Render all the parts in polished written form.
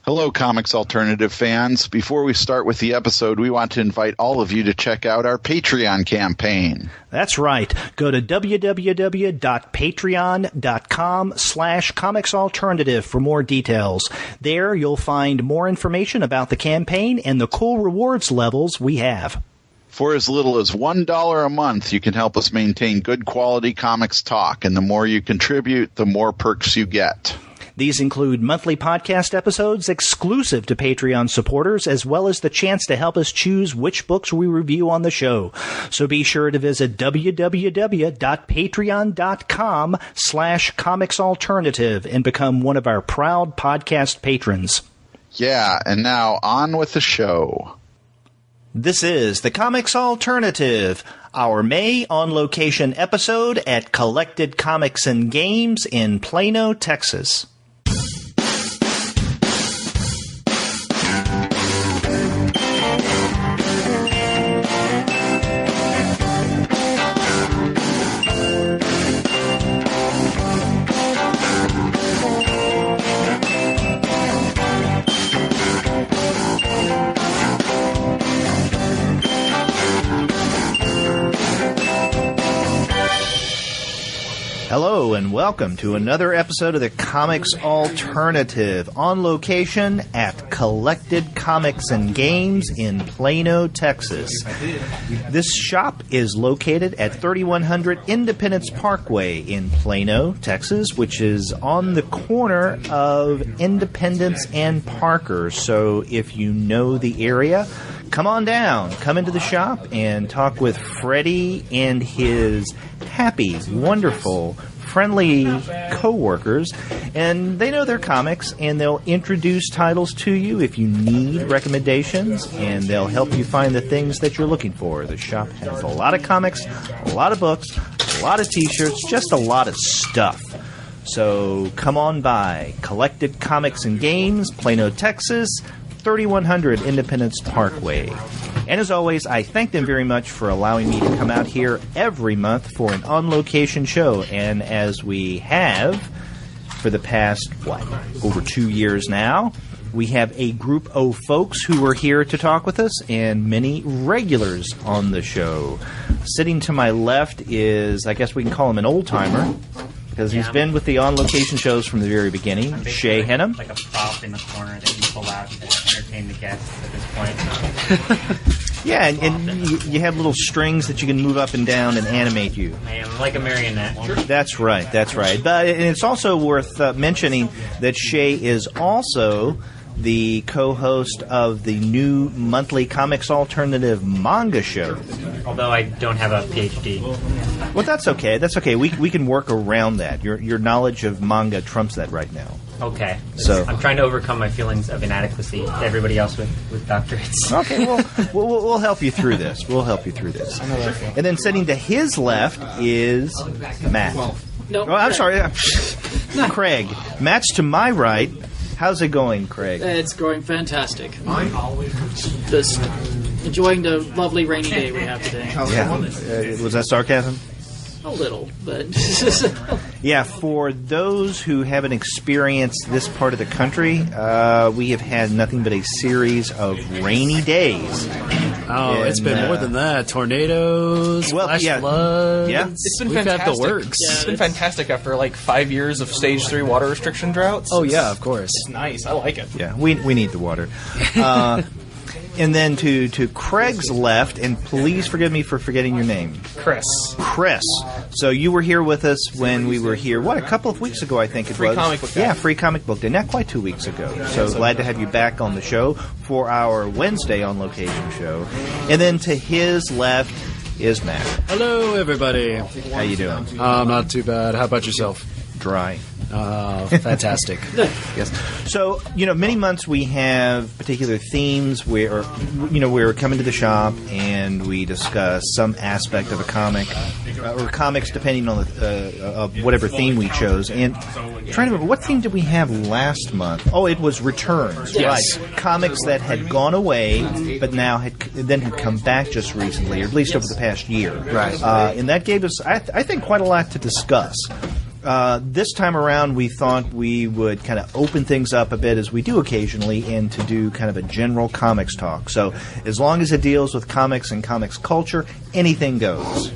Hello, Comics Alternative fans. Before we start with the episode, we want to invite all of you to check out our Patreon campaign. That's right. Go to www.patreon.com/comicsalternative for more details. There you'll find more information about the campaign and the cool rewards levels we have. For as little as $1 a month, you can help us maintain good quality comics talk, and the more you contribute, the more perks you get. These include monthly podcast episodes exclusive to Patreon supporters, as well as the chance to help us choose which books we review on the show. So be sure to visit www.patreon.com/comicsalternative and become one of our proud podcast patrons. Yeah, and now on with the show. This is the Comics Alternative, our May on location episode at Collected Comics and Games in Plano, Texas. Hello and welcome to another episode of the Comics Alternative, on location at Collected Comics and Games in Plano, Texas. This shop is located at 3100 Independence Parkway in Plano, Texas, which is on the corner of Independence and Parker. So if you know the area, come on down, come into the shop and talk with Freddie and his happy, wonderful, friendly co-workers, and they know their comics, and they'll introduce titles to you if you need recommendations, and they'll help you find the things that you're looking for. The shop has a lot of comics, a lot of books, a lot of t-shirts, just a lot of stuff. So come on by. Collected Comics and Games, Plano, Texas, 3100 Independence Parkway. And as always, I thank them very much for allowing me to come out here every month for an on-location show. And as we have for the past, over 2 years now, we have a group of folks who are here to talk with us and many regulars on the show. Sitting to my left is, I guess we can call him an old-timer, because he's been with the on-location shows from the very beginning. Shay Henham. Like a prop in the corner that you pull out to entertain the guests at this point. Yeah, and you have little strings that you can move up and down and animate you. I am like a marionette. That's right, that's right. But and it's also worth mentioning that Shay is also the co-host of the new monthly Comics Alternative manga show. Although I don't have a PhD. Well, that's okay. That's okay. We can work around that. Your knowledge of manga trumps that right now. Okay. So I'm trying to overcome my feelings of inadequacy to everybody else with doctorates. Okay, well, we'll help you through this. We'll help you through this. And then sitting to his left is Matt. No, oh, I'm sorry. Craig. Matt's to my right. How's it going, Craig? It's going fantastic. Just enjoying the lovely rainy day we have today. Yeah. Was that sarcasm? A little, but... Yeah, for those who haven't experienced this part of the country, we have had nothing but a series of rainy days. Oh, it's been more than that. Tornadoes, flash floods. Yeah. It's been We've fantastic. had the works. It's been fantastic after like 5 years of stage 3 water restriction droughts. Oh, yeah, of course. It's nice. I like it. Yeah, we need the water. And then to Craig's left, and please forgive me for forgetting your name. Chris. So you were here with us when we were here, a couple of weeks ago, I think it was. Free Comic Book Day. Yeah, Free Comic Book Day. Not quite 2 weeks ago. So glad to have you back on the show for our Wednesday on location show. And then to his left is Matt. Hello, everybody. How you doing? Not too bad. How about yourself? Dry. Fantastic. Yes. So, many months we have particular themes where, we're coming to the shop and we discuss some aspect of a comic, or comics depending on whatever theme we chose. And I'm trying to remember, what theme did we have last month? Oh, it was returns. Yes. Right. Comics that had gone away, but now had come back just recently, or at least over the past year. Right. And that gave us, I think, quite a lot to discuss. This time around, we thought we would kind of open things up a bit, as we do occasionally, and to do kind of a general comics talk. So as long as it deals with comics and comics culture, anything goes.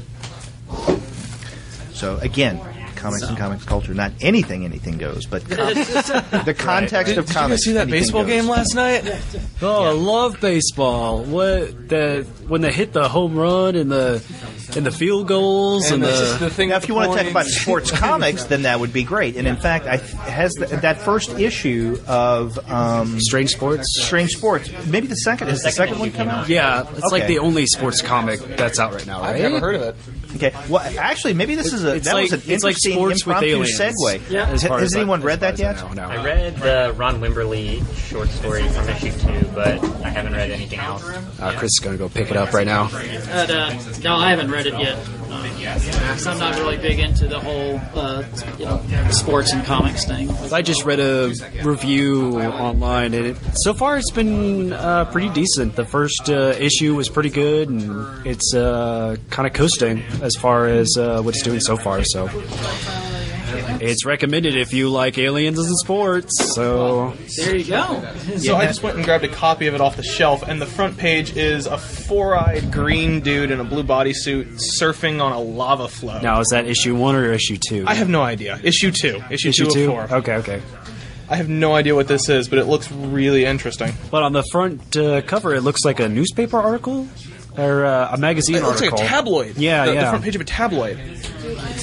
So again, comics and comics culture, not anything goes, but the context of Did comics. you guys see that baseball game last night? Oh, I love baseball. When they hit the home run and the field goals and the thing. Now, if you want to talk about sports comics, then that would be great. And in fact, that first issue of Strange Sports. Maybe the second. Has the second one come out? Yeah, it's like Okay. the only sports comic that's out right now, right? I've never heard of it. Okay. Well, actually, maybe this is It's that like- was an it's like interesting sports with impromptu aliens. segue. Yeah. As far Has as anyone I- read as that far yet? as I know, I no. read the Ron Wimberly short story from issue 2, but I haven't read anything else. Chris is going to go pick it up right now. No, I haven't read it yet. So I'm not really big into the whole, sports and comics thing. I just read a review online, and so far it's been pretty decent. The first issue was pretty good, and it's kind of coasting as far as what it's doing so far. So it's recommended if you like aliens and sports. So There you go. So I just went and grabbed a copy of it off the shelf, and the front page is a four-eyed green dude in a blue bodysuit surfing on a lava flow. now, is that issue 1 or issue 2? I have no idea. Issue 2. Issue 2 issue of 2. 4. Okay. I have no idea what this is, but it looks really interesting. But on the front cover, it looks like a newspaper article or a magazine It looks article. like a tabloid. Yeah, the yeah. front page of a tabloid.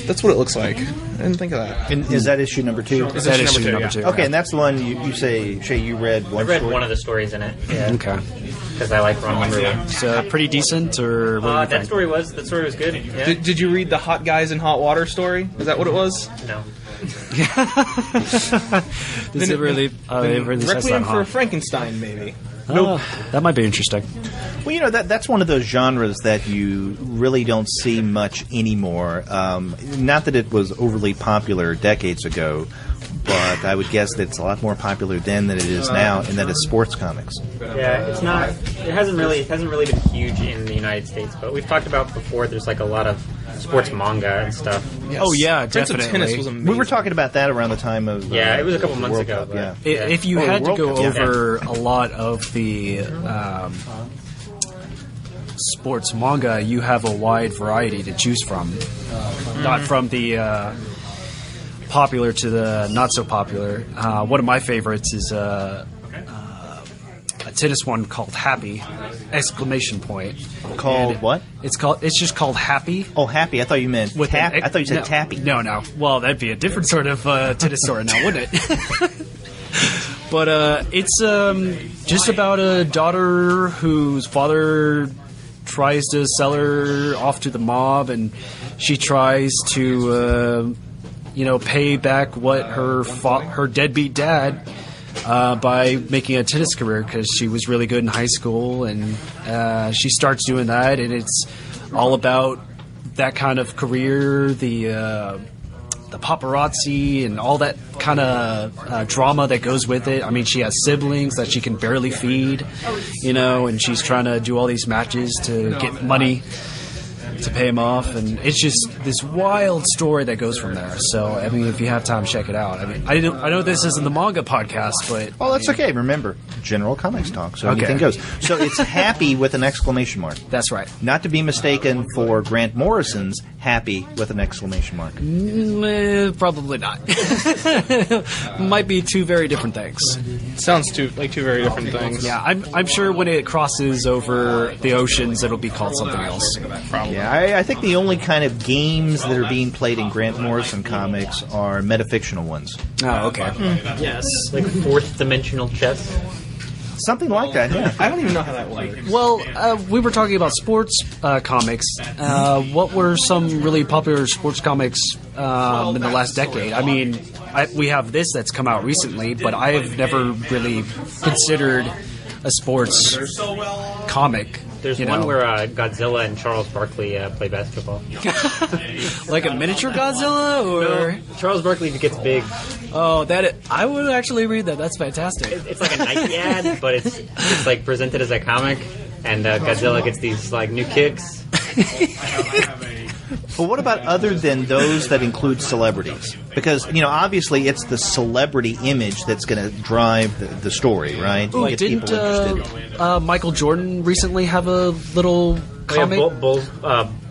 That's what it looks like. I didn't think of that. And is that issue number 2? Is That issue issue number number two, 2. Okay, and that's the one you say, Shay, you read I one read story? one of the stories in it. Yeah, Okay. because I like Ron Wimberly. It's pretty decent, or what do you That think? story was good. Yeah. Did you read the Hot Guys in Hot Water story? Is that what it was? No. Does it really? It really says Requiem that, for huh? a Frankenstein, maybe. That might be interesting. Well, that's one of those genres that you really don't see much anymore. Not that it was overly popular decades ago, but I would guess that it's a lot more popular then than it is now, and that is sports comics. Yeah, it's not. It hasn't really been huge in the United States, but we've talked about before. There's like a lot of sports manga and stuff. Yes. Oh, yeah, Prince of definitely. Tennis was amazing. We were talking about that around the time of Yeah, it was a couple the months World ago. Cup, yeah. But If you Oh, had to World go Cup, yeah. over a lot of the sports manga, you have a wide variety to choose from. Not from the popular to the not so popular. One of my favorites is a tennis one called Happy! Exclamation point. Called And what? It's just called Happy. Oh, Happy. I thought you meant With tap. an- I thought you said no, Tappy. No. Well, that'd be a different sort of tennis story now, wouldn't it? But it's just about a daughter whose father tries to sell her off to the mob, and she tries to, pay back what her deadbeat dad by making a tennis career, because she was really good in high school, and she starts doing that, and it's all about that kind of career, the paparazzi and all that kind of drama that goes with it. I mean, she has siblings that she can barely feed, and she's trying to do all these matches to get money to pay him off, and it's just this wild story that goes from there. So, I mean, if you have time, check it out. I mean, I know this isn't the manga podcast, but Oh, that's okay. Remember, general comics talk, so Okay. anything goes. So it's Happy with an exclamation mark. that's right. Not to be mistaken for Grant Morrison's Happy with an exclamation mark. Probably not. Might be two very different things. Sounds two very different things. Yeah, I'm sure when it crosses over the oceans, it'll be called something else. Yeah, I think the only kind of games that are being played in Grant Morrison comics are metafictional ones. Oh, okay. Yes. like fourth dimensional chess. Something like that, yeah. I don't even know how that works. Well, we were talking about sports comics. What were some really popular sports comics in the last decade? I mean, we have this that's come out recently, but I've never really considered a sports comic. There's you one know. where Godzilla and Charles Barkley play basketball. Like a miniature Godzilla, or Charles Barkley gets big. I would actually read that. That's fantastic. It's like a Nike ad, but it's like presented as a comic, and Godzilla gets these like new kicks. But what about other than those that include celebrities? Because, obviously it's the celebrity image that's going to drive the story, right? Ooh, Get didn't people interested. Michael Jordan recently have a little comic?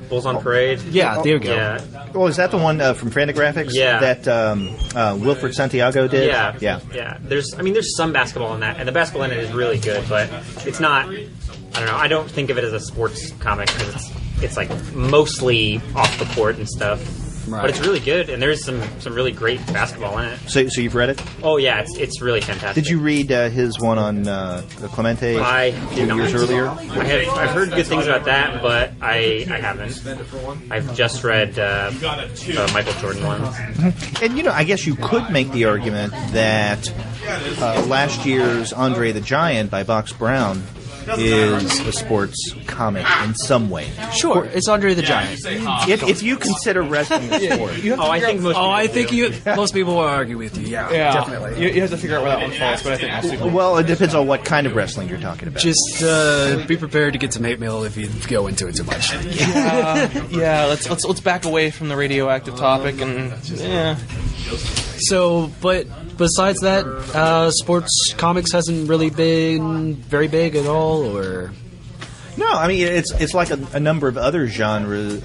Bulls on Parade. Yeah, there you go. Yeah. Oh, is that the one from Fantagraphics? Yeah. That Wilfred Santiago did? Yeah. There's some basketball in that, and the basketball in it is really good, but it's not. I don't know. I don't think of it as a sports comic because it's like mostly off the court and stuff. Right. But it's really good, and there's some really great basketball in it. So you've read it? Oh yeah, it's really fantastic. Did you read his one on Clemente I a did few not. years earlier? I've heard good things about that, but I haven't. I've just read the Michael Jordan one. And, I guess you could make the argument that last year's Andre the Giant by Box Brown is a sports comic in some way. Sure, it's Andre the Giant. If you consider wrestling a sport. I think most people will argue with you. Yeah, definitely. You have to figure out where that one falls, but I think most people. Well, it depends on what kind of wrestling you're talking about. Just be prepared to get some hate mail if you go into it too much. Yeah. Let's back away from the radioactive topic and So, but besides that, sports comics hasn't really been very big at all, or No, I mean it's like a number of other genres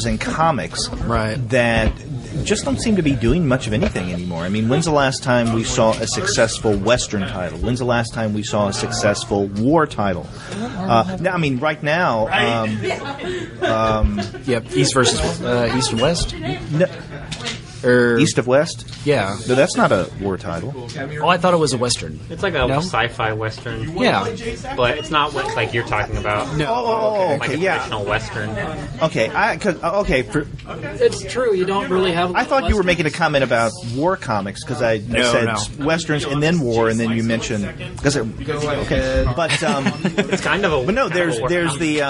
in comics, right, that just don't seem to be doing much of anything anymore. I mean, when's the last time we saw a successful Western title? When's the last time we saw a successful war title? Now, I mean, right now, East and West. No, East of West? Yeah. No, that's not a war title. Oh, I thought it was a Western. It's like a sci-fi Western. Yeah. But it's not what like you're talking about. No. Oh, Like a traditional Western. Okay, It's true. You don't really have. I thought you were making a comment about war comics because I said Westerns and then war, and then you mentioned okay, but It's kind of a. but no, there's war the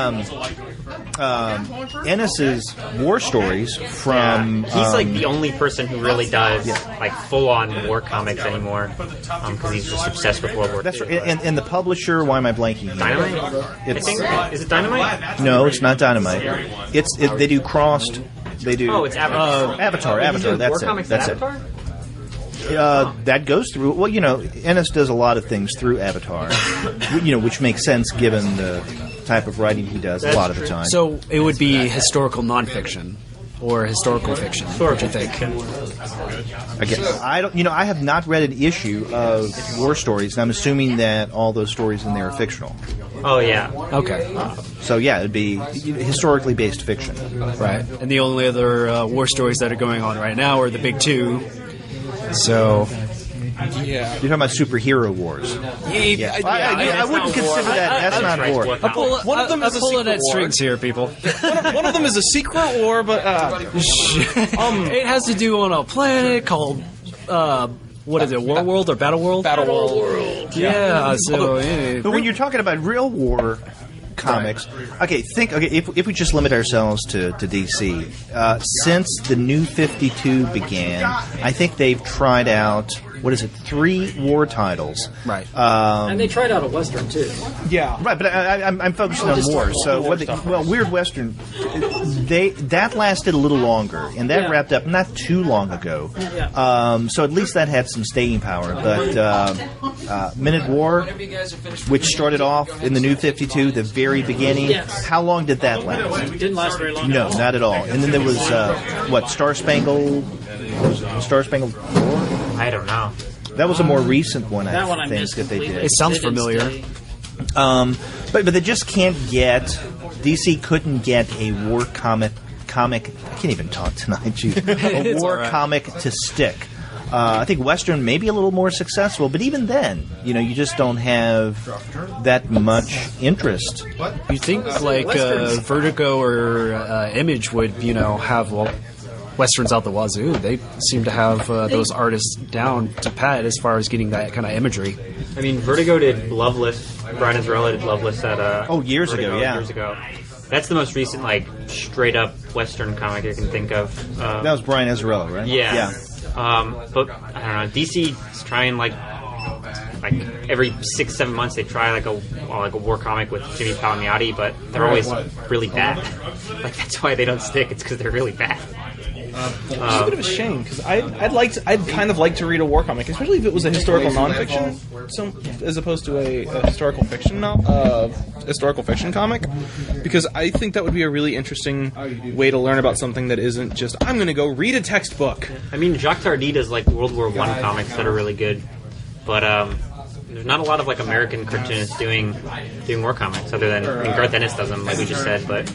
Ennis's war stories from. He's like the only person who really does like full-on war comics anymore, because he's just obsessed with World War II. That's right. And the publisher, why am I blanking here? Dynamite? Is it Dynamite? No, it's not Dynamite. They do crossed. They do. Oh, it's Avatar. Avatar. That's war it. comics That's Avatar? it. That goes through. Well, Ennis does a lot of things through Avatar, which makes sense given the type of writing he does a lot of the time. So it would be historical nonfiction or historical fiction. What do you think? Again, I don't. I have not read an issue of war stories, and I'm assuming that all those stories in there are fictional. Oh yeah. Okay. So yeah, it'd be historically based fiction. Right. And the only other war stories that are going on right now are the big two. So. Yeah. You're talking about superhero wars. I wouldn't consider that. That's not war. One of them is a secret at war. strings here, people. One of them is a secret war, but it has to do on a planet called what is it? War World or Battle World? Battle World. Yeah. So. But when you're talking about real war comics, if we just limit ourselves to DC, since the New 52 began, I think they've tried out 3 war titles. Right. And they tried out a Western, too. Yeah. Right, but I'm focusing on war. So, Weird Western, that lasted a little longer, and that wrapped up not too long ago. Yeah. So at least that had some staying power. But Minute War, which started off in the New 52, the very beginning, how long did that last? It didn't last very long. No, not at all. And then there was, Star Spangled War? I don't know. That was a more recent one, That one I think, missed that they did. completely. It sounds They didn't familiar. stay. But they just can't get. DC couldn't get a war comic. I can't even talk tonight. Geez. A war comic to stick. I think Western may be a little more successful, but even then, you just don't have that much interest. You think like Vertigo or Image would have Westerns out the wazoo? They seem to have those artists down to pat as far as getting that kind of imagery. I mean, Vertigo did Loveless. Brian Azzarello did Loveless at years Vertigo, ago. Yeah, years ago. That's the most recent, like, straight up Western comic I can think of. That was Brian Azzarello, right? Yeah. But I don't know. DC's trying, like, like every 6-7 months they try like a war comic with Jimmy Palmiotti, but they're always really bad. Like that's why they don't stick. It's because they're really bad. It's a bit of a shame because I'd kind of like to read a war comic, especially if it was a historical nonfiction, as opposed to a historical fiction comic, because I think that would be a really interesting way to learn about something that isn't just I'm going to go read a textbook. I mean, Jacques Tardy does like World War I comics that are really good, but there's not a lot of like American cartoonists doing war comics other than Garth Ennis does them, like we just said, but.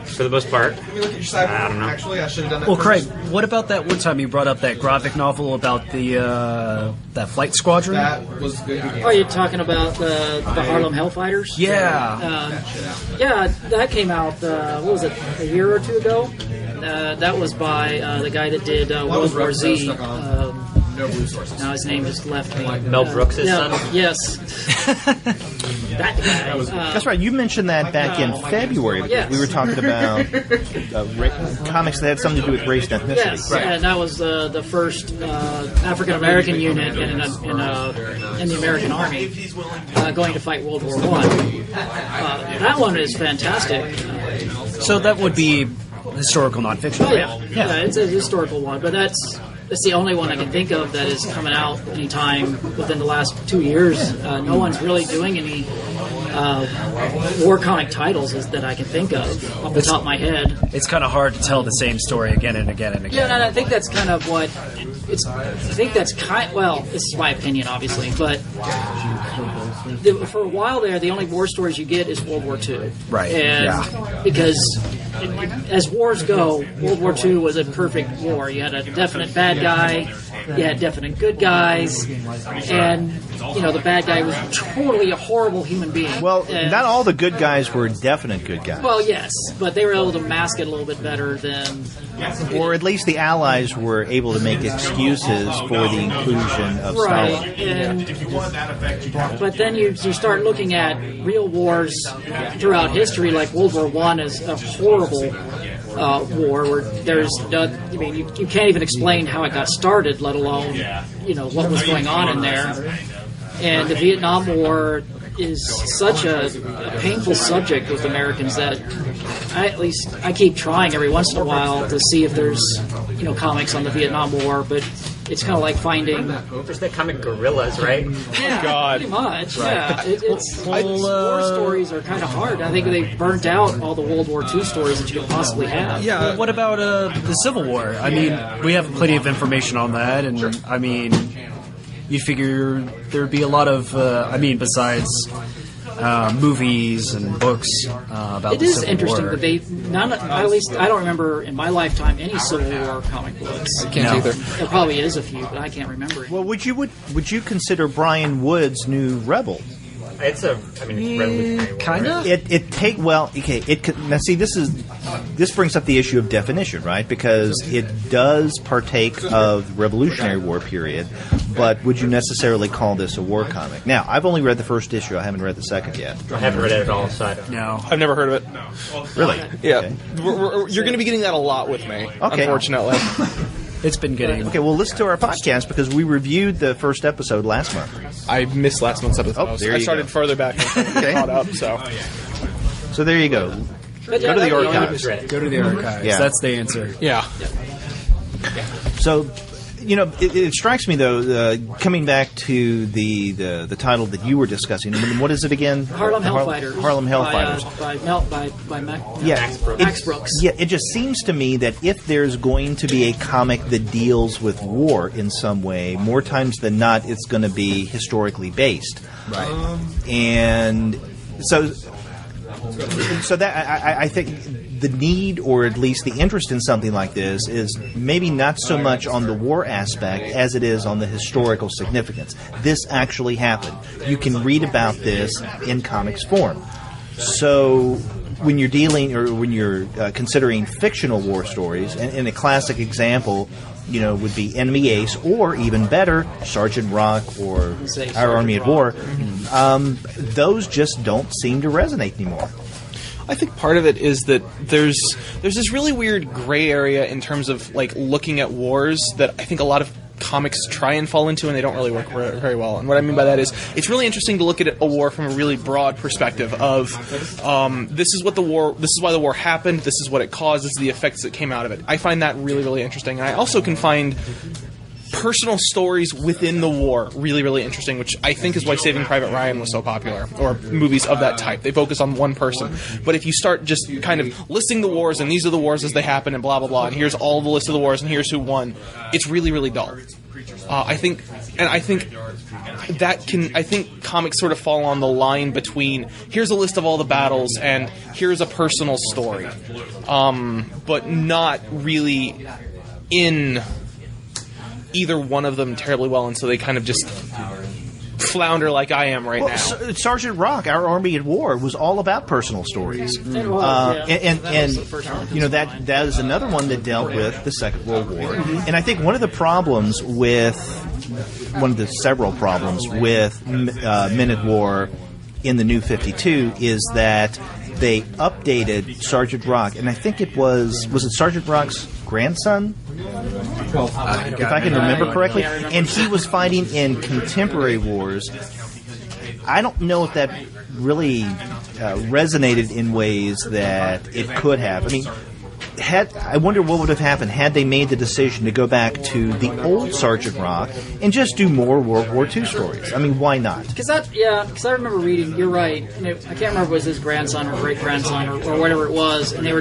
For the most part, I don't know. Actually, I should have done that. Well, Craig, what about that one time you brought up that graphic novel about the that flight squadron? That was good. Oh, you're talking about the Harlem Hellfighters? Yeah. Yeah, that came out, what was it, a year or two ago? That was by the guy that did World War Z. No blue sources. Now his name just left me. Mel Brooks' son? Yes. That guy. That's right. You mentioned that back in February. Yes. We were talking about comics that had something to do with race and ethnicity. Yes, and that was the first African American unit in the American Army going to fight World War I. That one is fantastic. So that would be historical nonfiction, Oh, right? yeah, it's a historical one, but that's the only one I can think of that is coming out anytime within the last 2 years. No one's really doing any war comic titles that I can think of off the top of my head. It's kind of hard to tell the same story again and again and again. Yeah, and I think that's kind of what it's. I think that's well, this is my opinion, obviously, but for a while there, the only war stories you get is World War II. Right. And because as wars go, World War II was a perfect war. You had a definite bad guy, you had definite good guys, and the bad guy was totally a horrible human being. Well, And- not all the good guys were definite good guys. Well, yes, but they were able to mask it a little bit better than. Or at least the Allies were able to make excuses for the inclusion of Right, Stalin. but then you start looking at real wars throughout history, like World War I is a horrible war where there's you can't even explain how it got started, let alone what was going on in there. And the Vietnam War is such a painful subject with Americans that I keep trying every once in a while to see if there's comics on the Vietnam War, but it's kind of like finding. There's that comic Gorillas, right? Yeah, God. pretty much. Yeah, war stories are kind of hard. I think they burnt out all the World War II stories that you could possibly have. Well, what about the Civil War? I mean, we have plenty of information on that, and I mean, you figure there'd be a lot of, besides movies and books about It the is Civil interesting War. that at least I don't remember in my lifetime any Civil War comic books. Can't either. There probably is a few, but I can't remember. Well, would you consider Brian Wood's new Rebel? It's revolutionary. Kind of. Now see, this brings up the issue of definition, right? Because it does partake of the Revolutionary War period, but would you necessarily call this a war comic? Now, I've only read the first issue. I haven't read the second yet. I haven't read it at all, so I don't know. No. I've never heard of it. Really? Yeah, Okay. you're going to be getting that a lot with me, unfortunately. It's been getting. Okay, well, listen to our podcast because we reviewed the first episode last month. I missed last month's episode. Oh, there I you started go. further back and Okay. caught up, so. So there you go. But Go to the yeah, archives. Go to the archives. Yeah. That's the answer. Yeah. So, it strikes me though, coming back to the title that you were discussing. What is it again? Harlem Hellfighters. Harlem Hellfighters. By Max Brooks. Yeah, it just seems to me that if there's going to be a comic that deals with war in some way, more times than not, it's going to be historically based. Right. And so that I think the need, or at least the interest in something like this, is maybe not so much on the war aspect as it is on the historical significance. This actually happened. You can read about this in comics form. So when you're dealing, or when you're considering fictional war stories, and a classic example, would be Enemy Ace, or even better, Sergeant Rock, or Our Army at War. Those just don't seem to resonate anymore. I think part of it is that there's this really weird gray area in terms of like looking at wars that I think a lot of comics try and fall into, and they don't really work very well. And what I mean by that is, it's really interesting to look at a war from a really broad perspective of this is why the war happened, this is what it caused, this is the effects that came out of it. I find that really, really interesting. And I also can find personal stories within the war really, really interesting, which I think is why Saving Private Ryan was so popular, or movies of that type. They focus on one person. But if you start just kind of listing the wars, and these are the wars as they happen, and blah, blah, blah, and here's all the list of the wars, and here's who won, it's really, really dull. I think comics sort of fall on the line between here's a list of all the battles and here's a personal story, but not really in either one of them terribly well, and so they kind of just flounder like I am right now. Sergeant Rock, Our Army at War, was all about personal stories. It was, And you know, that is another one that dealt with the Second World War. And I think one of the several problems with Men at War in the New 52 is that they updated Sergeant Rock, and I think it was it Sergeant Rock's grandson? If I can remember correctly. And he was fighting in contemporary wars. I don't know if that really resonated in ways that it could have. I mean, I wonder what would have happened had they made the decision to go back to the old Sergeant Rock and just do more World War II stories. I mean, why not? Because I remember reading, you're right, I can't remember if it was his grandson or great-grandson or whatever it was, and they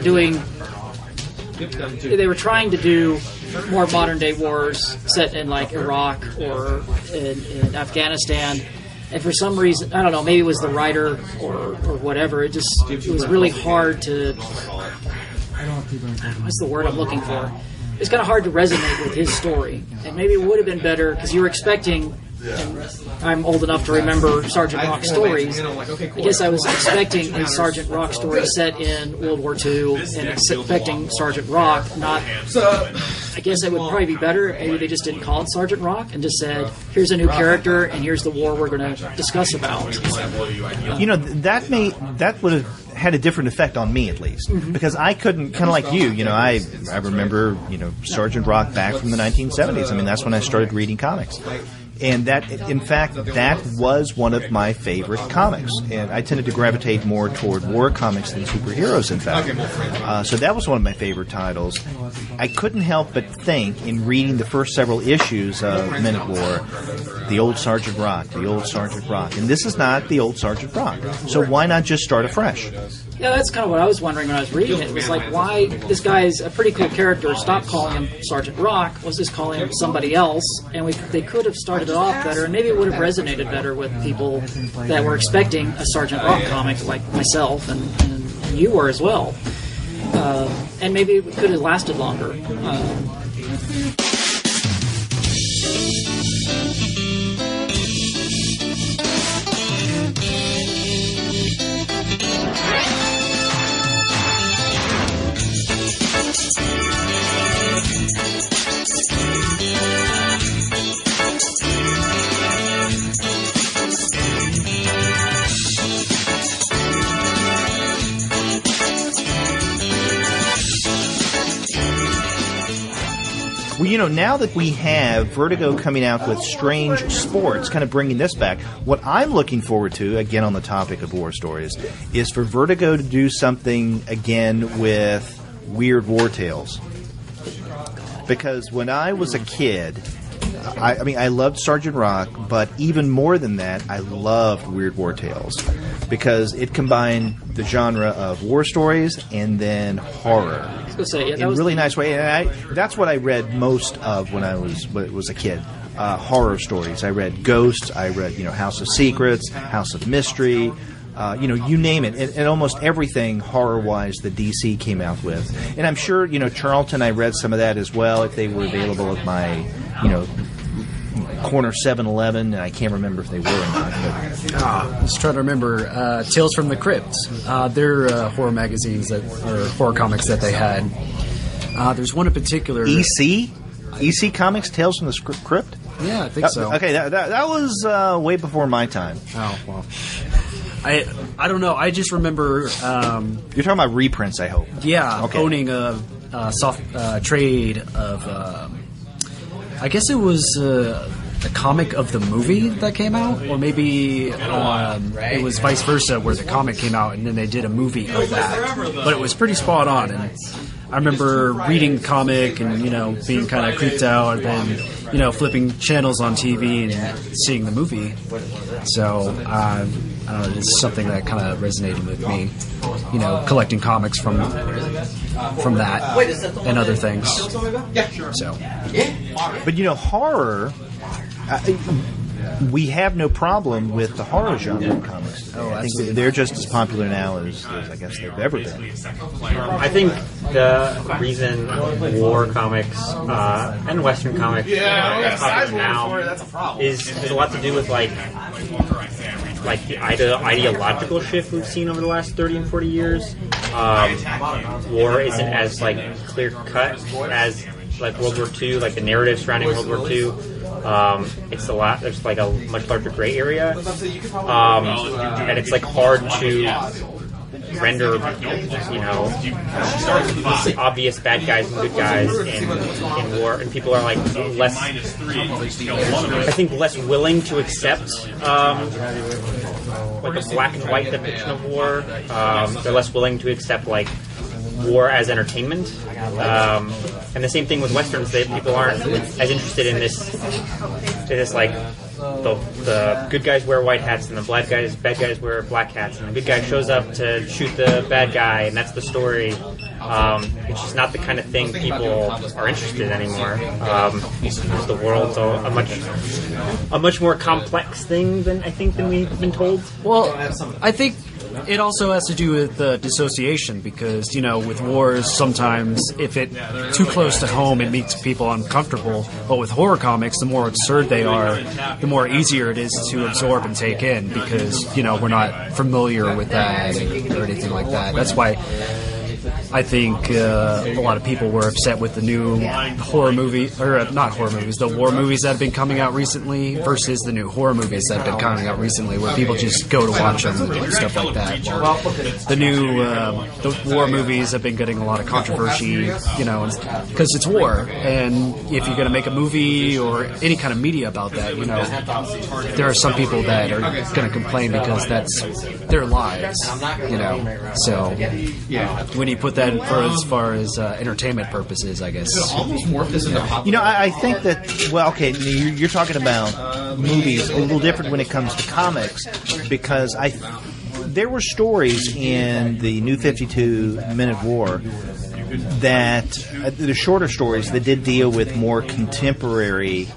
were trying to do more modern-day wars set in, like, Iraq or in Afghanistan. And for some reason, I don't know, maybe it was the writer or whatever, it was really hard to... What's the word I'm looking for? It's kind of hard to resonate with his story. And maybe it would have been better, because you were expecting... And I'm old enough to remember Sergeant Rock stories. I guess I was expecting a Sergeant Rock story set in World War II and expecting Sergeant Rock, not... I guess it would probably be better. Maybe they just didn't call it Sergeant Rock and just said, here's a new character and here's the war we're going to discuss about. You know, that would have had a different effect on me, at least. Mm-hmm. Because I couldn't, kind of like you, I remember, Sergeant Rock back from the 1970s. I mean, that's when I started reading comics. And that, in fact, that was one of my favorite comics. And I tended to gravitate more toward war comics than superheroes, in fact. So that was one of my favorite titles. I couldn't help but think, in reading the first several issues of Men at War, the old Sergeant Rock. And this is not the old Sergeant Rock. So why not just start afresh? Yeah, that's kind of what I was wondering when I was reading it. It was like, why this guy's a pretty cool character, stop calling him Sergeant Rock, let's just call him somebody else, and they could have started it off better, and maybe it would have resonated better with people that were expecting a Sergeant Rock comic, like myself, and you were as well. And maybe it could have lasted longer. Well, now that we have Vertigo coming out with Strange Sports, kind of bringing this back, what I'm looking forward to, again on the topic of war stories, is for Vertigo to do something again with Weird War Tales. Because when I was a kid, I loved Sergeant Rock, but even more than that, I loved Weird War Tales. Because it combined the genre of war stories and then horror. In a really nice way. And that's what I read most of when I was a kid. Horror stories. I read Ghosts. I read, House of Secrets, House of Mystery. You name it. And almost everything horror-wise that DC came out with. And I'm sure, Charlton, I read some of that as well if they were available at my, corner 7-Eleven, and I can't remember if they were or not. I was trying to remember Tales from the Crypt. They're horror magazines or horror comics that they had. There's one in particular. EC Comics, Tales from the Crypt? Yeah, I think so. Okay, that was way before my time. Oh, well. I don't know. I just remember... You're talking about reprints, I hope. Yeah, okay. Owning a soft trade of... I guess it was the comic of the movie that came out, or maybe it was vice versa, where the comic came out and then they did a movie of that. But it was pretty spot on, and I remember reading the comic and being kind of creeped out, and then flipping channels on TV and seeing the movie. So I don't know, it's something that kind of resonated with me. Collecting comics from that and other things. So, but horror. We have no problem with the horror genre in comics. I think they're just as popular now as I guess they've ever been. I think the reason war comics and Western comics are popular now is there's a lot to do with like the ideological shift we've seen over the last 30 and 40 years. War isn't as clear cut as World War II, the narrative surrounding World War II. It's a lot. There's a much larger gray area, and it's hard to render obvious bad guys and good guys in war, and people are less. I think less willing to accept a black and white depiction of war. They're less willing to accept war as entertainment. And the same thing with Westerns. People aren't as interested in this the good guys wear white hats and the bad guys wear black hats, and the good guy shows up to shoot the bad guy, and that's the story. It's just not the kind of thing people are interested in anymore. The world's a much more complex thing than we've been told. Well, I think it also has to do with dissociation, because with wars, sometimes if it too close to home, it makes people uncomfortable. But with horror comics, the more absurd they are, the more easier it is to absorb and take in, because we're not familiar with that or anything like that. That's why I think a lot of people were upset with the new horror movie, or not horror movies, the war movies that have been coming out recently versus the new horror movies that have been coming out recently, where people just go to watch them and stuff like that. Well, the new the war movies have been getting a lot of controversy, because it's war, and if you're going to make a movie or any kind of media about that, there are some people that are going to complain because that's their lives, So when you put that for as far as entertainment purposes, I guess. I think that, you're talking about movies a little different when it comes to comics, because there were stories in the New 52 Men of War that, the shorter stories that did deal with more contemporary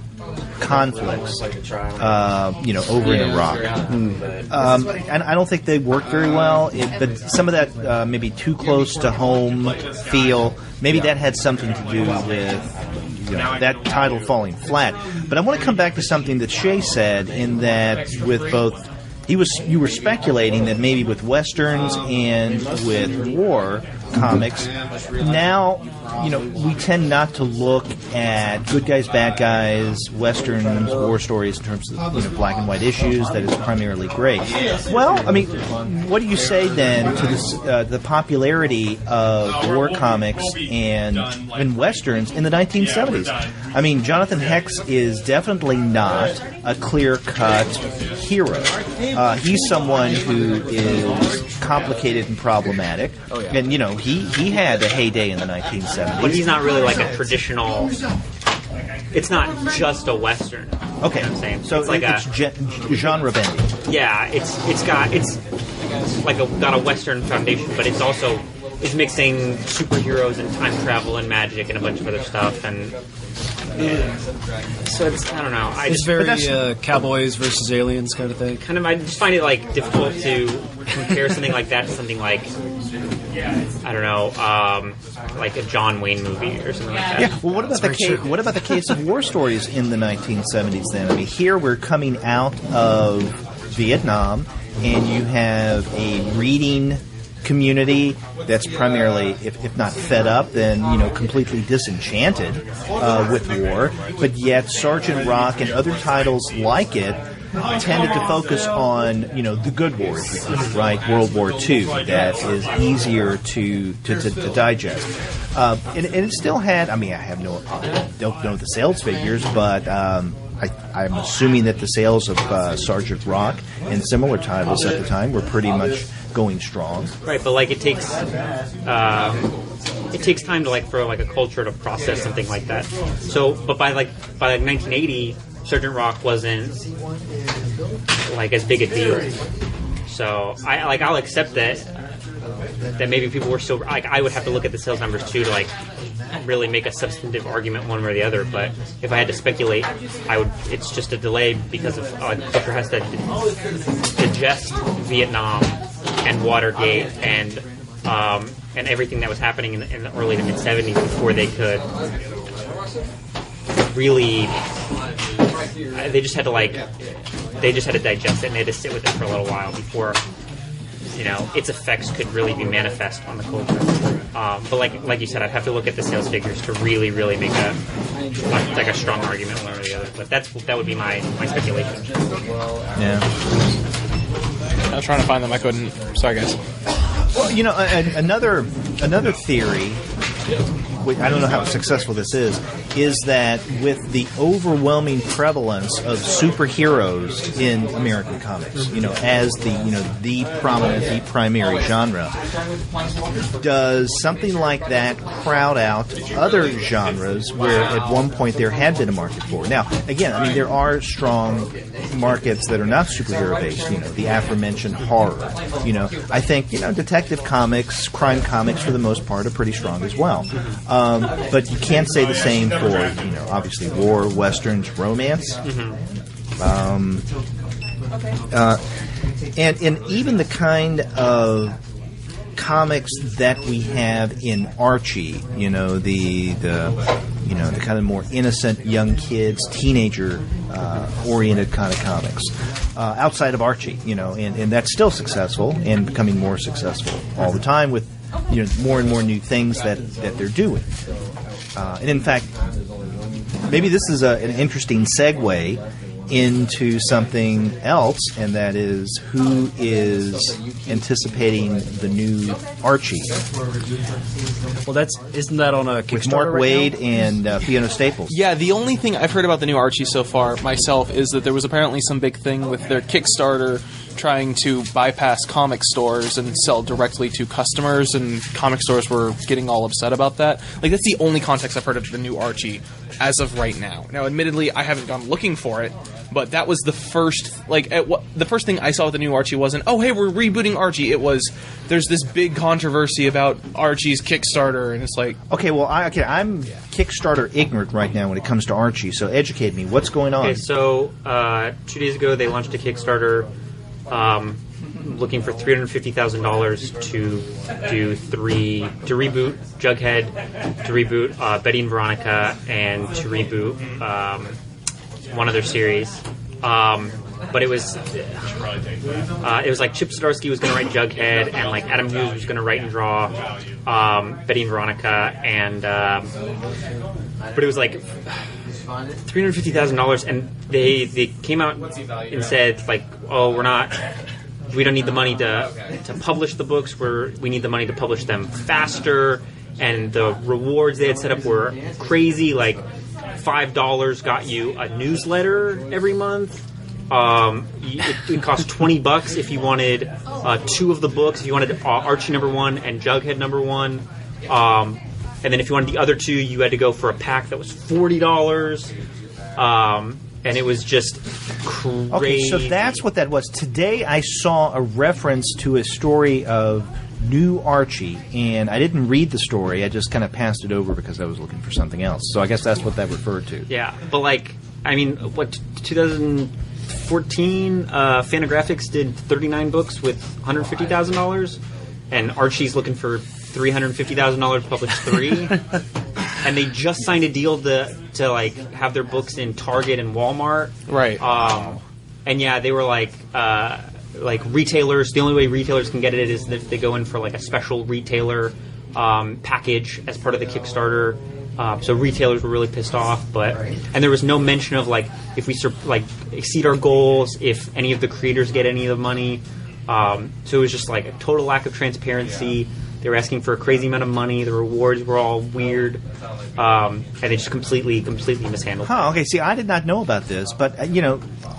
conflicts, over in Iraq. And I don't think they work very well. But some of that maybe too close to home feel, maybe that had something to do with that title falling flat. But I want to come back to something that Shay said, in that with both, you were speculating that maybe with Westerns and with war comics, now we tend not to look at good guys, bad guys, Westerns, war stories in terms of black and white issues. That is primarily gray. Well, what do you say then to this, the popularity of war comics and Westerns in the 1970s? Jonathan Hex is definitely not a clear-cut hero. He's someone who is complicated and problematic. Oh, yeah. And, he had a heyday in the 1970s. But he's not really a traditional. It's not just a Western. Okay, You know what I'm saying? So it's genre bending. Yeah, it's got a Western foundation, but it's also mixing superheroes and time travel and magic and a bunch of other stuff, and so it's, I don't know. It's very Cowboys versus Aliens kind of thing. I just find it difficult to compare something like that to something like, I don't know, like a John Wayne movie or something like that. Yeah. Well, what about the case of war stories in the 1970s? Then, here we're coming out of Vietnam, and you have a reading community that's primarily, if not fed up, then completely disenchanted with war. But yet, Sergeant Rock and other titles like it tended to focus on the good wars, right? World War II, that is easier to digest. And it still had. I mean, I don't know the sales figures, but I'm assuming that the sales of Sergeant Rock and similar titles at the time were pretty much going strong. Right, but like it takes time to like for like a culture to process something like that. So, but by 1980, Sergeant Rock wasn't like as big a deal. So I'll accept that maybe people were still like I would have to look at the sales numbers too to like really make a substantive argument one way or the other. But if I had to speculate, it's just a delay because of culture has to digest Vietnam and Watergate and everything that was happening in the early to mid 70s before they could really. They just had to digest it and they had to sit with it for a little while before its effects could really be manifest on the culture. But like you said, I'd have to look at the sales figures to really make a strong argument one way or the other. But that would be my speculation. Yeah. I was trying to find them. I couldn't. Sorry, guys. Well, another theory, which I don't know how successful this is that with the overwhelming prevalence of superheroes in American comics, as the prominent, the primary genre, does something like that crowd out other genres where at one point there had been a market for? Now, again, I mean, there are strong markets that are not superhero based, the aforementioned horror. I think, detective comics, crime comics for the most part are pretty strong as well. But you can't say the same for, obviously war, westerns, romance. And even the kind of comics that we have in Archie, the kind of more innocent young kids, teenager oriented kind of comics. Outside of Archie, and that's still successful and becoming more successful all the time with more and more new things that they're doing. And in fact, maybe this is an interesting segue into something else, and that is who is anticipating the new Archie. Well, isn't that on a Kickstarter with Mark right Waid now? and Fiona Staples? Yeah, the only thing I've heard about the new Archie so far myself is that there was apparently some big thing with their Kickstarter trying to bypass comic stores and sell directly to customers, and comic stores were getting all upset about that. Like, that's the only context I've heard of the new Archie as of right now. Now, admittedly, I haven't gone looking for it, but that was the first, the first thing I saw with the new Archie wasn't, oh, hey, we're rebooting Archie. It was, there's this big controversy about Archie's Kickstarter, and it's like... Okay, well, I'm Kickstarter ignorant right now when it comes to Archie, so educate me. What's going on? Okay, so 2 days ago they launched a Kickstarter looking for $350,000 to reboot Jughead, to reboot Betty and Veronica, and to reboot one other series. But it was like Chip Zdarsky was going to write Jughead, and like Adam Hughes was going to write and draw Betty and Veronica, and but it was like $350,000, and they came out and said like, oh, we don't need the money to publish the books. We need the money to publish them faster, and the rewards they had set up were crazy. Like $5 got you a newsletter every month. It cost $20 if you wanted 2 of the books. If you wanted Archie #1 and Jughead #1, and then if you wanted the other 2, you had to go for a pack that was $40. And it was just crazy. Okay, so that's what that was. Today I saw a reference to a story of new Archie, and I didn't read the story. I just kind of passed it over because I was looking for something else. So I guess that's what that referred to. Yeah, but like, I mean, 2014, Fantagraphics did 39 books with $150,000, and Archie's looking for $350,000 to publish 3. And they just signed a deal to like have their books in Target and Walmart. Right. And yeah, they were like retailers. The only way retailers can get it is that they go in for like a special retailer package as part of the Kickstarter. So retailers were really pissed off, and there was no mention of like if we exceed our goals, if any of the creators get any of the money. So it was just like a total lack of transparency. They were asking for a crazy amount of money. The rewards were all weird, and they just completely mishandled. Huh, okay, see, I did not know about this, but,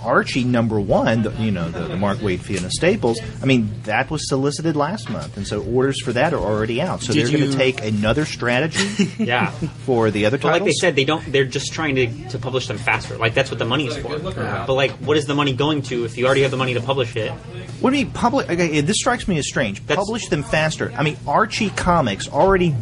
Archie #1, the Mark Waid Fiona Staples, I mean, that was solicited last month, and so orders for that are already out. So they're going to take another strategy Yeah. for the other But titles? like they said, they're just trying to publish them faster. Like, that's what the money is for. But, like, what is the money going to if you already have the money to publish it? What do you mean publish? Okay, this strikes me as strange. Publish them faster. I mean, Archie Comics already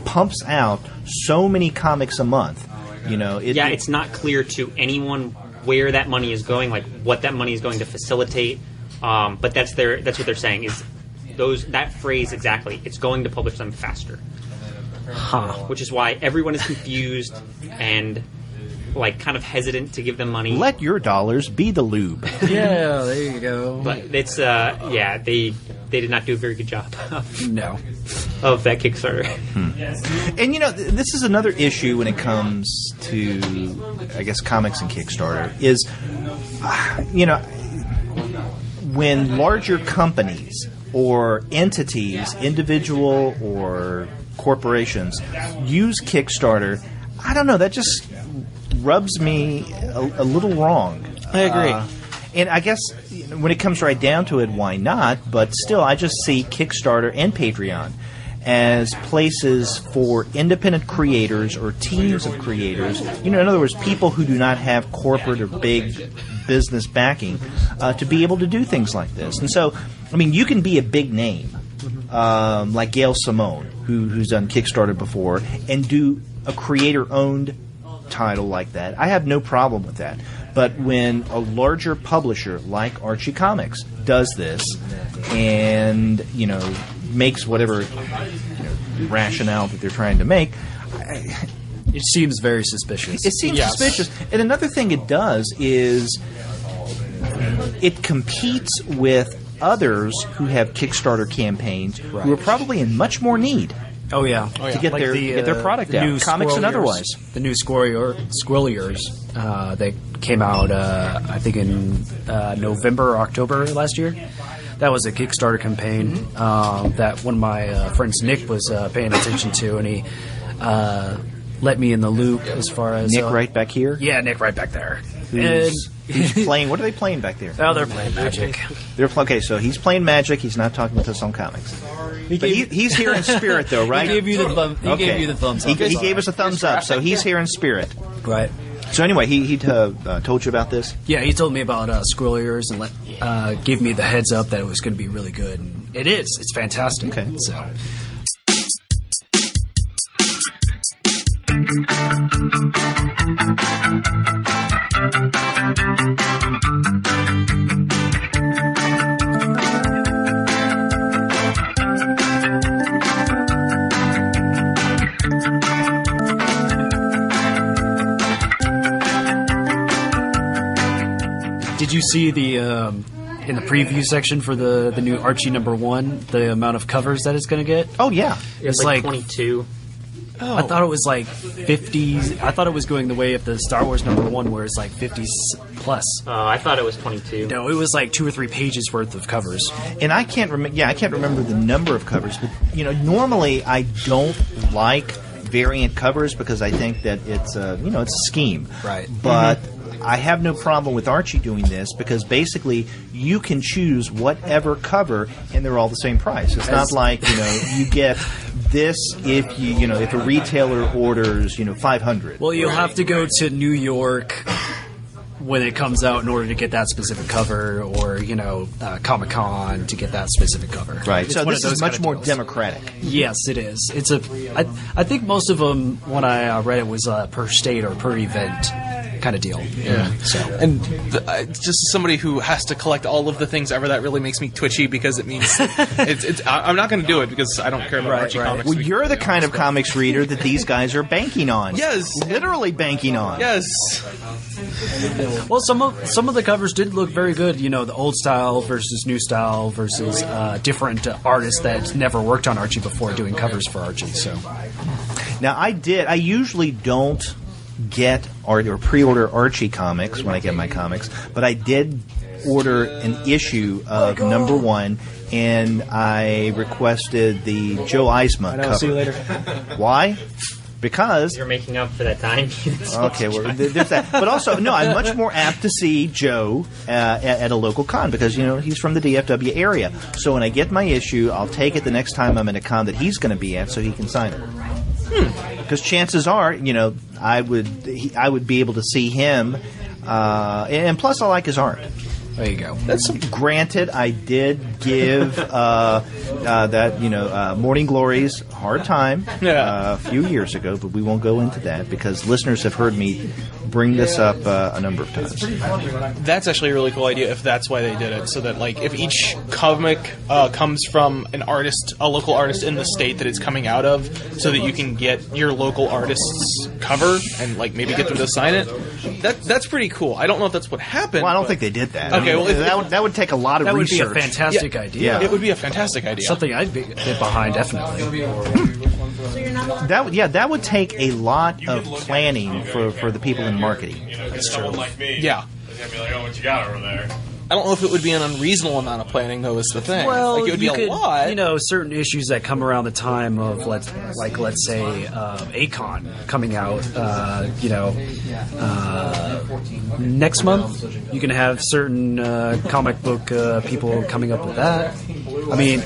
pumps out so many comics a month. It's not clear to anyone where that money is going, like what that money is going to facilitate. But that's what they're saying is that phrase exactly. It's going to publish them faster. Which is why everyone is confused and like kind of hesitant to give them money. Let your dollars be the lube. Yeah, there you go. But it's they did not do a very good job No. of that Kickstarter. And this is another issue when it comes to, I guess, comics and Kickstarter is, when larger companies or entities, individual or corporations, use Kickstarter, I don't know, that just rubs me a little wrong. I agree. And I guess when it comes right down to it, why not? But still, I just see Kickstarter and Patreon as places for independent creators or teams of creators. In other words, people who do not have corporate or big business backing to be able to do things like this. And so, I mean, you can be a big name like Gail Simone, who's done Kickstarter before, and do a creator-owned title like that. I have no problem with that. But when a larger publisher like Archie Comics does this and, makes whatever rationale that they're trying to make, It seems very suspicious. it seems suspicious. And another thing it does is it competes with others who have Kickstarter campaigns who are probably in much more need Oh yeah, to get their product out, new comics and Squirreliers- otherwise. The new Squirreliers, they came out, I think in November or October last year. That was a Kickstarter campaign that one of my friends, Nick, was paying attention to, and he let me in the loop as far as Nick right back here. Yeah, Nick right back there. Who's playing? What are they playing back there? Oh, they're playing Magic. Okay, so he's playing Magic. He's not talking with us on comics. But he's here in spirit, though, right? He gave you the thumbs up. He gave us a thumbs up, so he's here in spirit. Right. So anyway, he told you about this? Yeah, he told me about Squirreliers and gave me the heads up that it was going to be really good. And it is. It's fantastic. Okay. So. Did you see the in the preview section for the new Archie #1 the amount of covers that it's going to get? Oh yeah, It's like 22. I thought it was like 50. I thought it was going the way of the Star Wars #1 where it's like 50 plus. I thought it was 22. No, it was like 2 or 3 pages worth of covers. and I can't remember. Yeah, I can't remember the number of covers, but normally I don't like variant covers because I think that it's it's a scheme. Right. But I have no problem with Archie doing this because basically you can choose whatever cover and they're all the same price. It's not like you get this if if a retailer orders 500. Well, you'll have to go to New York when it comes out in order to get that specific cover, or Comic-Con to get that specific cover. Right. It's So one this of is those much kind of more deals. democratic. Yes, it is. It's I think most of them when I read it was per state or per event kind of deal. Yeah. So. And just somebody who has to collect all of the things ever, that really makes me twitchy because it means I'm not going to do it because I don't care about Archie comics. Well, you're the kind of comics reader that these guys are banking on. Yes. Literally banking on. Yes. Well, some of the covers did look very good. The old style versus new style versus different artists that never worked on Archie before doing covers for Archie. So Now, I usually don't get or pre-order Archie comics when I get my comics, but I did order an issue of number 1, and I requested the Joe Eisma cover. See you later. Why? Because You're making up for that time. okay, well, there's that. But also, no, I'm much more apt to see Joe at a local con because, he's from the DFW area. So when I get my issue, I'll take it the next time I'm at a con that he's going to be at so he can sign it. Because chances are, I would be able to see him. And plus, I like his art. There you go. Granted, I did give Morning Glories a hard time a few years ago, but we won't go into that because listeners have heard me bring this up a number of times. That's actually a really cool idea if that's why they did it, so that if each comic comes from an artist, a local artist in the state that it's coming out of, so that you can get your local artist's cover and maybe get them to sign it. That's pretty cool. I don't know if that's what happened. Well, I don't think they did that. Okay, that would take a lot of That would research. be a fantastic idea. Yeah. It would be a fantastic idea. Something I'd be behind, definitely. That would take a lot of planning for the people in marketing. That's true. me. Yeah. It's gonna be like, oh, what you got over there? I don't know if it would be an unreasonable amount of planning, though, is the thing. Well, it would be a lot. Certain issues that come around the time of let's say Akon coming out. Next month you can have certain comic book people coming up with that. I mean,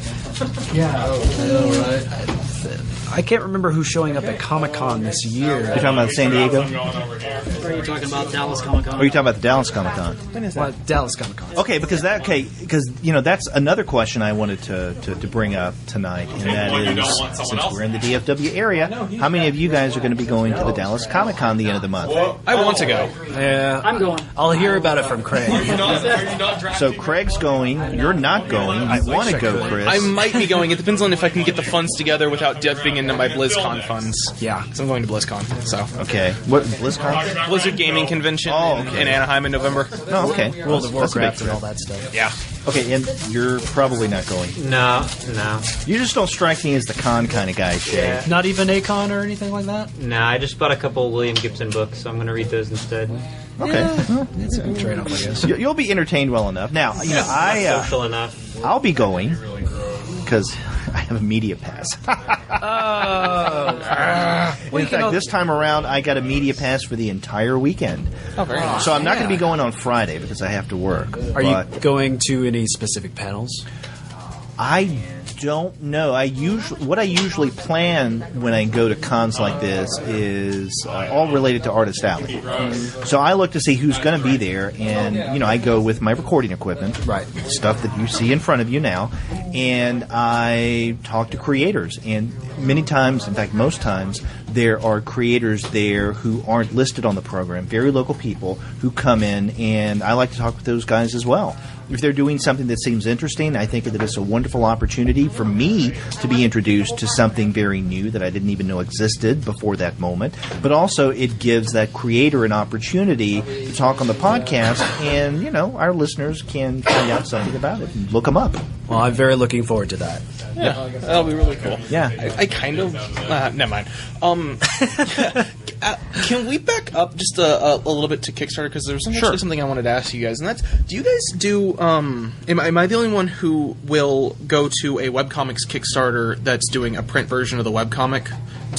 I can't remember who's showing up at Comic-Con this year. You're talking about San Diego? Or are you talking about Dallas Comic Con? Or are you talking about the Dallas Comic Con? Well, Dallas Comic-Con. Okay, because that's another question I wanted to bring up tonight, and that is, since we're in the DFW area, how many of you guys are going to be going to the Dallas Comic Con the end of the month? I want to go. Yeah, I'm going. I'll hear about it from Craig. So Craig's going, you're not going, you want to go, Chris. I might be going. It depends on if I can get the funds together without dipping into my BlizzCon funds. Yeah. So I'm going to BlizzCon. So Okay. What, BlizzCon? Blizzard Gaming Convention okay. in Anaheim in November. Oh, okay. World of That's a big Warcraft and trip. all that stuff. Yeah. Okay, and you're probably not going. No. You just don't strike me as the con kind of guy, Shay. Yeah. Not even Akon or anything like that? No, I just bought a couple William Gibson books, so I'm going to read those instead. Okay. It's a good trade-off, I guess. You'll be entertained well enough. Now, Social enough. I'll be going because I have a media pass. In fact, this time around, I got a media pass for the entire weekend. Oh, very nice. So I'm not going to be going on Friday because I have to work. Are you going to any specific panels? I don't know. What I usually plan when I go to cons like this is all related to Artist Alley. So I look to see who's going to be there, and I go with my recording equipment, Right. stuff that you see in front of you now, and I talk to creators. And many times, in fact, most times, there are creators there who aren't listed on the program, very local people who come in, and I like to talk with those guys as well. If they're doing something that seems interesting, I think that it's a wonderful opportunity for me to be introduced to something very new that I didn't even know existed before that moment. But also, it gives that creator an opportunity to talk on the podcast, and, our listeners can find out something about it and look them up. Well, I'm very looking forward to that. Yeah, that'll be really cool. Yeah. I kind of... never mind. Can we back up just a little bit to Kickstarter? Because there was actually something I wanted to ask you guys, and that's, do you guys do... am I the only one who will go to a webcomics Kickstarter that's doing a print version of the webcomic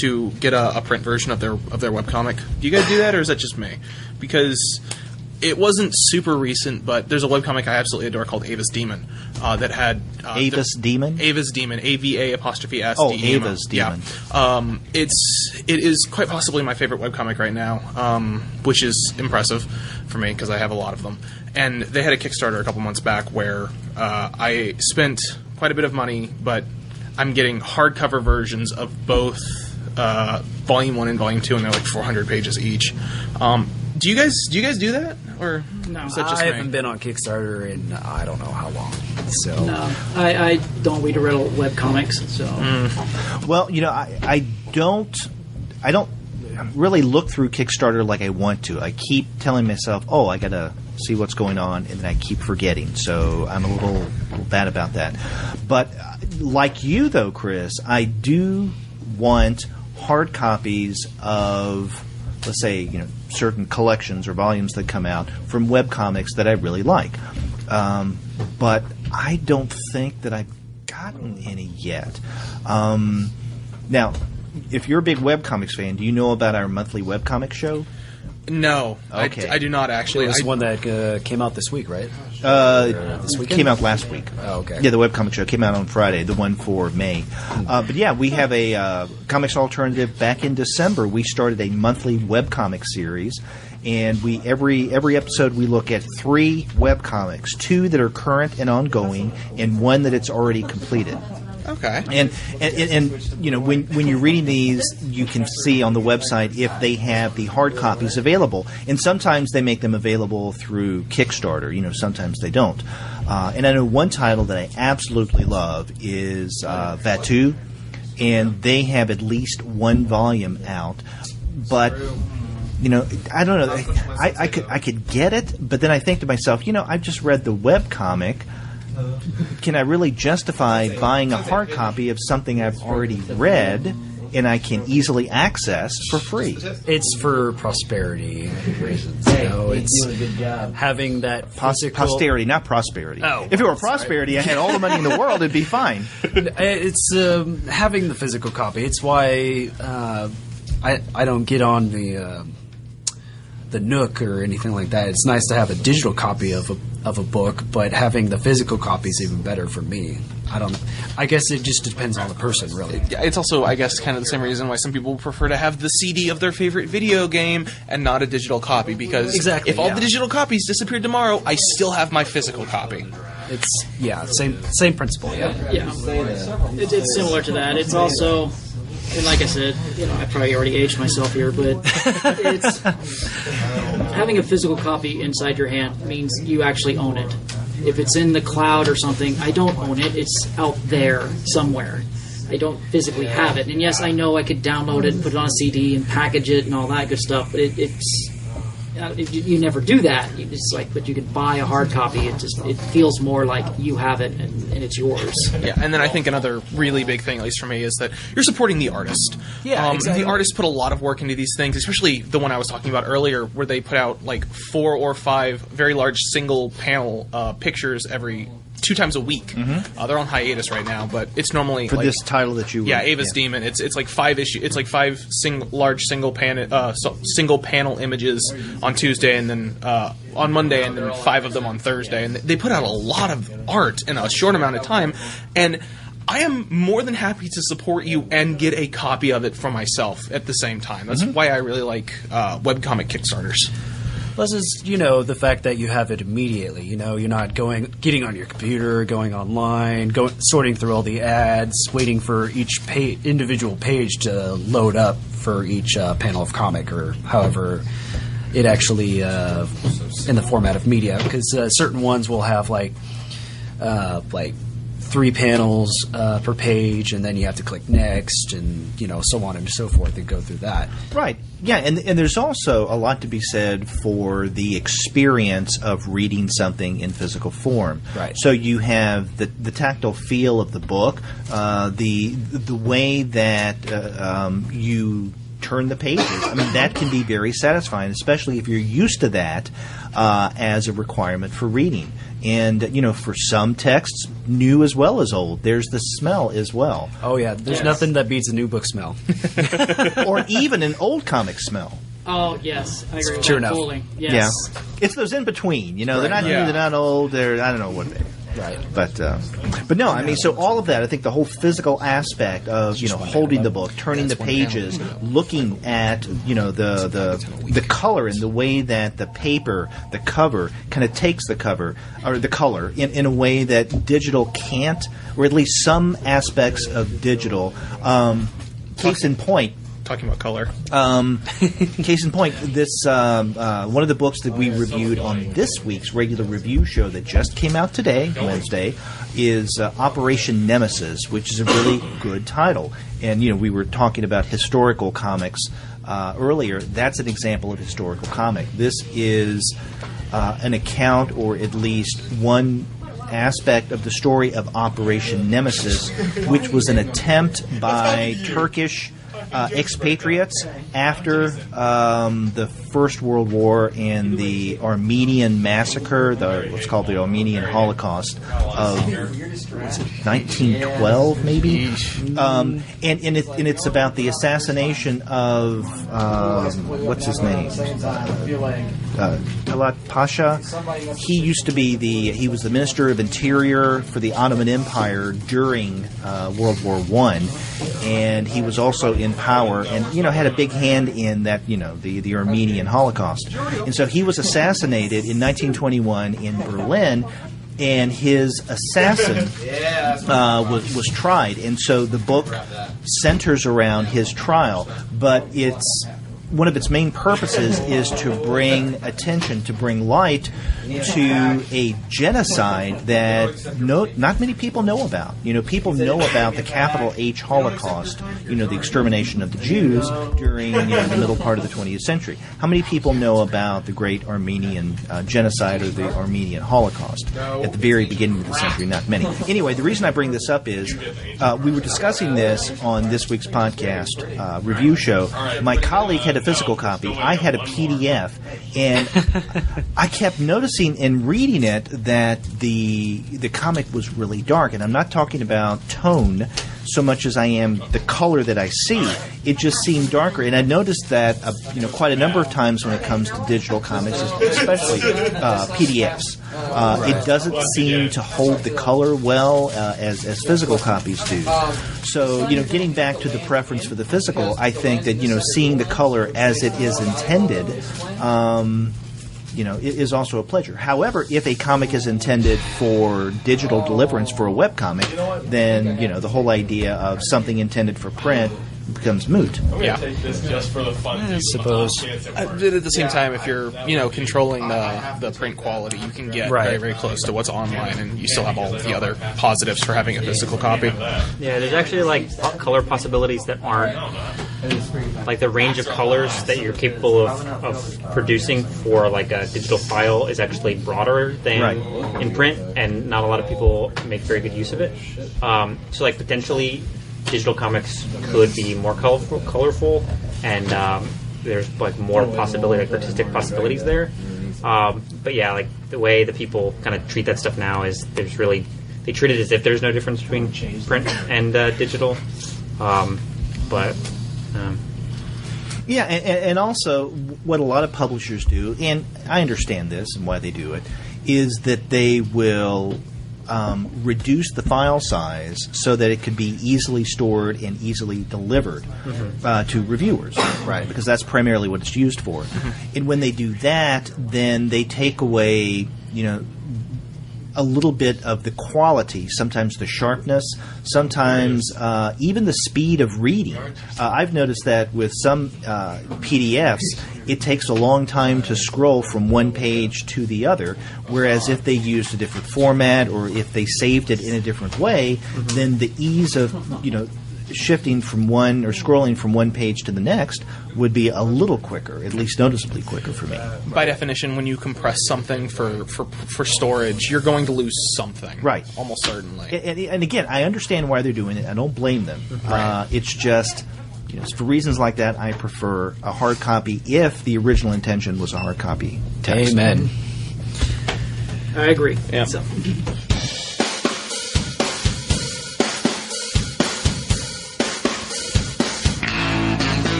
to get a print version of their webcomic? Do you guys do that, or is that just me? Because... it wasn't super recent, but there's a webcomic I absolutely adore called Ava's Demon that had... Ava's Demon? Ava's Demon. AVA''S. Oh, Demon. Ava's Demon. Yeah. It is quite possibly my favorite webcomic right now, which is impressive for me because I have a lot of them. And they had a Kickstarter a couple months back where I spent quite a bit of money, but I'm getting hardcover versions of both Volume 1 and Volume 2, and they're like 400 pages each. Do you guys do that, or No. is that just I me? haven't been on Kickstarter in I don't know how long. So No, I don't read real webcomics, so... Well, I don't really look through Kickstarter like I want to. I keep telling myself, oh, I got to see what's going on, and then I keep forgetting. So I'm a little bad about that. But like you, though, Chris, I do want hard copies of, let's say, certain collections or volumes that come out from webcomics that I really like. but I don't think that I've gotten any yet. Now, if you're a big webcomics fan, do you know about our monthly webcomic show? No, Okay. I do not actually. It was one that came out this week, right? This weekend? Came out last week. Oh, okay. Yeah, the webcomic show came out on Friday, the one for May. But yeah, we have a comics alternative. Back in December, we started a monthly webcomic series, and we every episode we look at 3 webcomics, 2 that are current and ongoing, and 1 that it's already completed. Okay. And you know, when you're reading these, you can see on the website if they have the hard copies available. And sometimes they make them available through Kickstarter. You know, sometimes they don't. And I know one title that I absolutely love is Vatu, and they have at least 1 volume out. But you know, I don't know. I could get it, but then I think to myself, you know, I've just read the webcomic. Can I really justify buying a hard copy of something I've already read and I can easily access for free? It's for prosperity reasons. You know, it's having that physical... Posterity, not prosperity. Oh, if it were prosperity, I had all the money in the world, it'd be fine. It's having the physical copy. It's why I don't get on the Nook or anything like that. It's nice to have a digital copy of a book, but having the physical copy is even better for me. I guess it just depends on the person, really. Yeah, it's also, I guess, kind of the same reason why some people prefer to have the CD of their favorite video game and not a digital copy, because Exactly, if all yeah. the digital copies disappeared tomorrow, I still have my physical copy. It's same principle. Yeah. Yeah, it's similar to that. It's also, and like I said, you know, I probably already aged myself here, but it's having a physical copy inside your hand means you actually own it. If it's in the cloud or something, I don't own it. It's out there somewhere. I don't physically have it. And yes, I know I could download it and put it on a CD and package it and all that good stuff, but you never do that. It's like, but you can buy a hard copy. It feels more like you have it and it's yours. Yeah, and then I think another really big thing, at least for me, is that you're supporting the artist. Yeah, exactly. The artist put a lot of work into these things, especially the one I was talking about earlier, where they put out like 4 or 5 very large single panel pictures every 2 times a week. Mm-hmm. They're on hiatus right now, but it's normally For like, this title that you... Ava's Demon. It's like 5 issue. It's like 5 large single panel images on Tuesday, and then on Monday, and then 5 of them on Thursday. And they put out a lot of art in a short amount of time, and I am more than happy to support you and get a copy of it for myself at the same time. That's why I really like webcomic Kickstarters. Plus, is the fact that you have it immediately. You're not getting on your computer, going online, sorting through all the ads, waiting for each individual page to load up for each panel of comic, or however it actually in the format of media. Because certain ones will have like 3 panels per page, and then you have to click next, and so on and so forth, and go through that. Right. Yeah, and there's also a lot to be said for the experience of reading something in physical form. Right. So you have the tactile feel of the book, the way that you turn the pages. I mean, that can be very satisfying, especially if you're used to that as a requirement for reading. And, for some texts, new as well as old, there's the smell as well. Oh, yeah. There's nothing that beats a new book smell. Or even an old comic smell. Oh, yes. I agree with True that enough. fully. Yes. Yeah. It's those in between. They're not new, Yeah. they're not old, they're, I don't know what they are. Right. But no, I mean, so all of that, I think the whole physical aspect of, holding the book, turning the pages, looking at, the color and the way that the paper, the cover, kind of takes the cover, or the color, in a way that digital can't, or at least some aspects of digital. Case in point, Talking about color. case in point, this one of the books that we reviewed on this week's regular review show that just came out today, Wednesday, is Operation Nemesis, which is a really good title. And we were talking about historical comics earlier. That's an example of historical comic. This is an account, or at least one aspect of the story of Operation Nemesis, which was an attempt by Turkish expatriates after the First World War and the Armenian massacre, what's called the Armenian Holocaust of 1912, maybe. And it's about the assassination of what's his name, Talat Pasha. He used to be he was the Minister of Interior for the Ottoman Empire during World War I, and he was also in power and had a big hand in that the Armenian Holocaust. And so he was assassinated in 1921 in Berlin, and his assassin was tried. And so the book centers around his trial, but one of its main purposes is to bring attention, to bring light to a genocide that not many people know about. People know about the capital H Holocaust, the extermination of the Jews during the middle part of the 20th century. How many people know about the great Armenian genocide or the Armenian Holocaust at the very beginning of the century? Not many. Anyway, the reason I bring this up is we were discussing this on this week's podcast review show. My colleague had a physical copy. I had a PDF, and I kept noticing in reading it that the comic was really dark. And I'm not talking about tone so much as I am the color that I see. It just seemed darker. And I noticed that quite a number of times when it comes to digital comics, especially PDFs. It doesn't seem to hold the color well as physical copies do. So, getting back to the preference for the physical, I think that, seeing the color as it is intended, it is also a pleasure. However, if a comic is intended for digital deliverance for a webcomic, then, the whole idea of something intended for print becomes moot. Yeah. I suppose. At the same time, if you're, controlling the print quality, you can get very, very close to what's online, and you still have all of the other positives for having a physical copy. Yeah, there's actually color possibilities that aren't the range of colors that you're capable of producing for a digital file is actually broader than in print, and not a lot of people make very good use of it. So potentially digital comics could be more colorful, and there's more possibility, artistic possibilities there. But yeah, the way that people kind of treat that stuff now is they treat it as if there's no difference between print and digital. Yeah, and also what a lot of publishers do, and I understand this and why they do it, is that they will reduce the file size so that it could be easily stored and easily delivered to reviewers, right? Because that's primarily what it's used for. And when they do that, then they take away, a little bit of the quality, sometimes the sharpness, sometimes even the speed of reading. I've noticed that with some PDFs, it takes a long time to scroll from one page to the other, whereas if they used a different format or if they saved it in a different way, then the ease of, shifting from one or scrolling from one page to the next would be a little quicker, at least noticeably quicker for me. By definition, when you compress something for storage, you're going to lose something. Right. Almost certainly. And again, I understand why they're doing it. I don't blame them. It's just, for reasons like that, I prefer a hard copy if the original intention was a hard copy text. Amen. I agree. Yeah. So.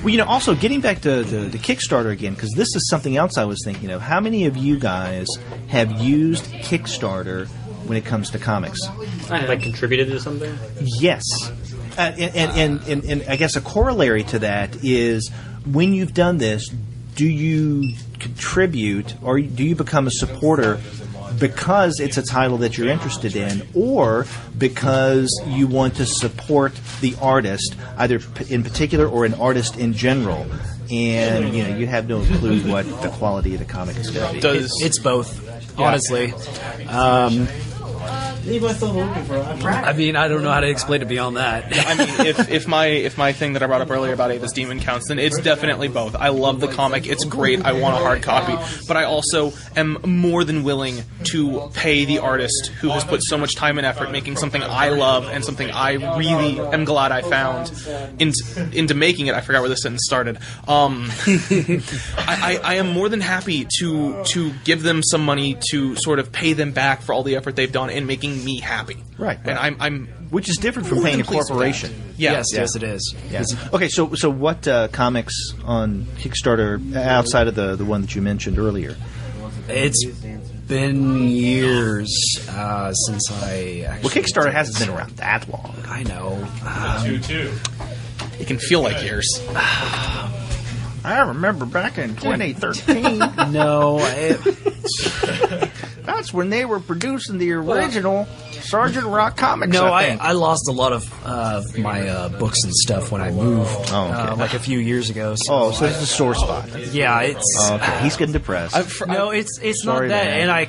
Well, also getting back to the Kickstarter again, because this is something else I was thinking of. How many of you guys have used Kickstarter when it comes to comics? Contributed to something? Yes. And I guess a corollary to that is when you've done this, do you contribute or do you become a supporter because it's a title that you're interested in, or because you want to support the artist, either in particular or an artist in general, and you have no clue what the quality of the comic is going to be? It's both, honestly. I mean, I don't know how to explain it beyond that. I mean, if my thing that I brought up earlier about Ava's Demon counts, then it's definitely both. I love the comic; it's great. I want a hard copy, but I also am more than willing to pay the artist who has put so much time and effort making something I love and something I really am glad I found into making it. I forgot where this sentence started. I am more than happy to give them some money to sort of pay them back for all the effort they've done in making me happy. Right. And I'm which is different from paying a corporation. Yes, Yes, it is. Yeah. Okay, so what comics on Kickstarter outside of the one that you mentioned earlier? It's been years since I actually... Well, Kickstarter hasn't been around that long. I know. Two. It can feel like years. I remember back in 2013. No, That's when they were producing the original Sergeant Rock comics. no, I think. I lost a lot of my books and stuff when I moved, Oh, okay. like a few years ago. So Oh, so it's a sore spot. yeah, it's Oh, okay. He's getting depressed. no, it's Sorry, not that, man. and I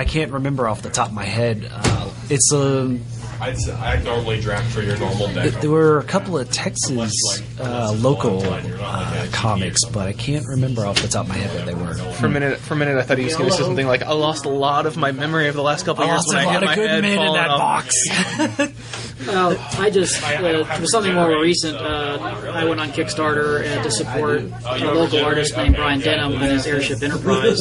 can't remember off the top of my head. It's I'd normally draft for your normal deck. there were a couple of Texas local comics, but I can't remember off the top of my head what they were. For a minute, I thought he was going to say something like, "I lost a lot of my memory of the last couple of I years lost when a I lot hit of my good head men in falling that off." box. Well, I just for something more recent, I went on Kickstarter to support a local artist named Brian Denham and his Airship Enterprise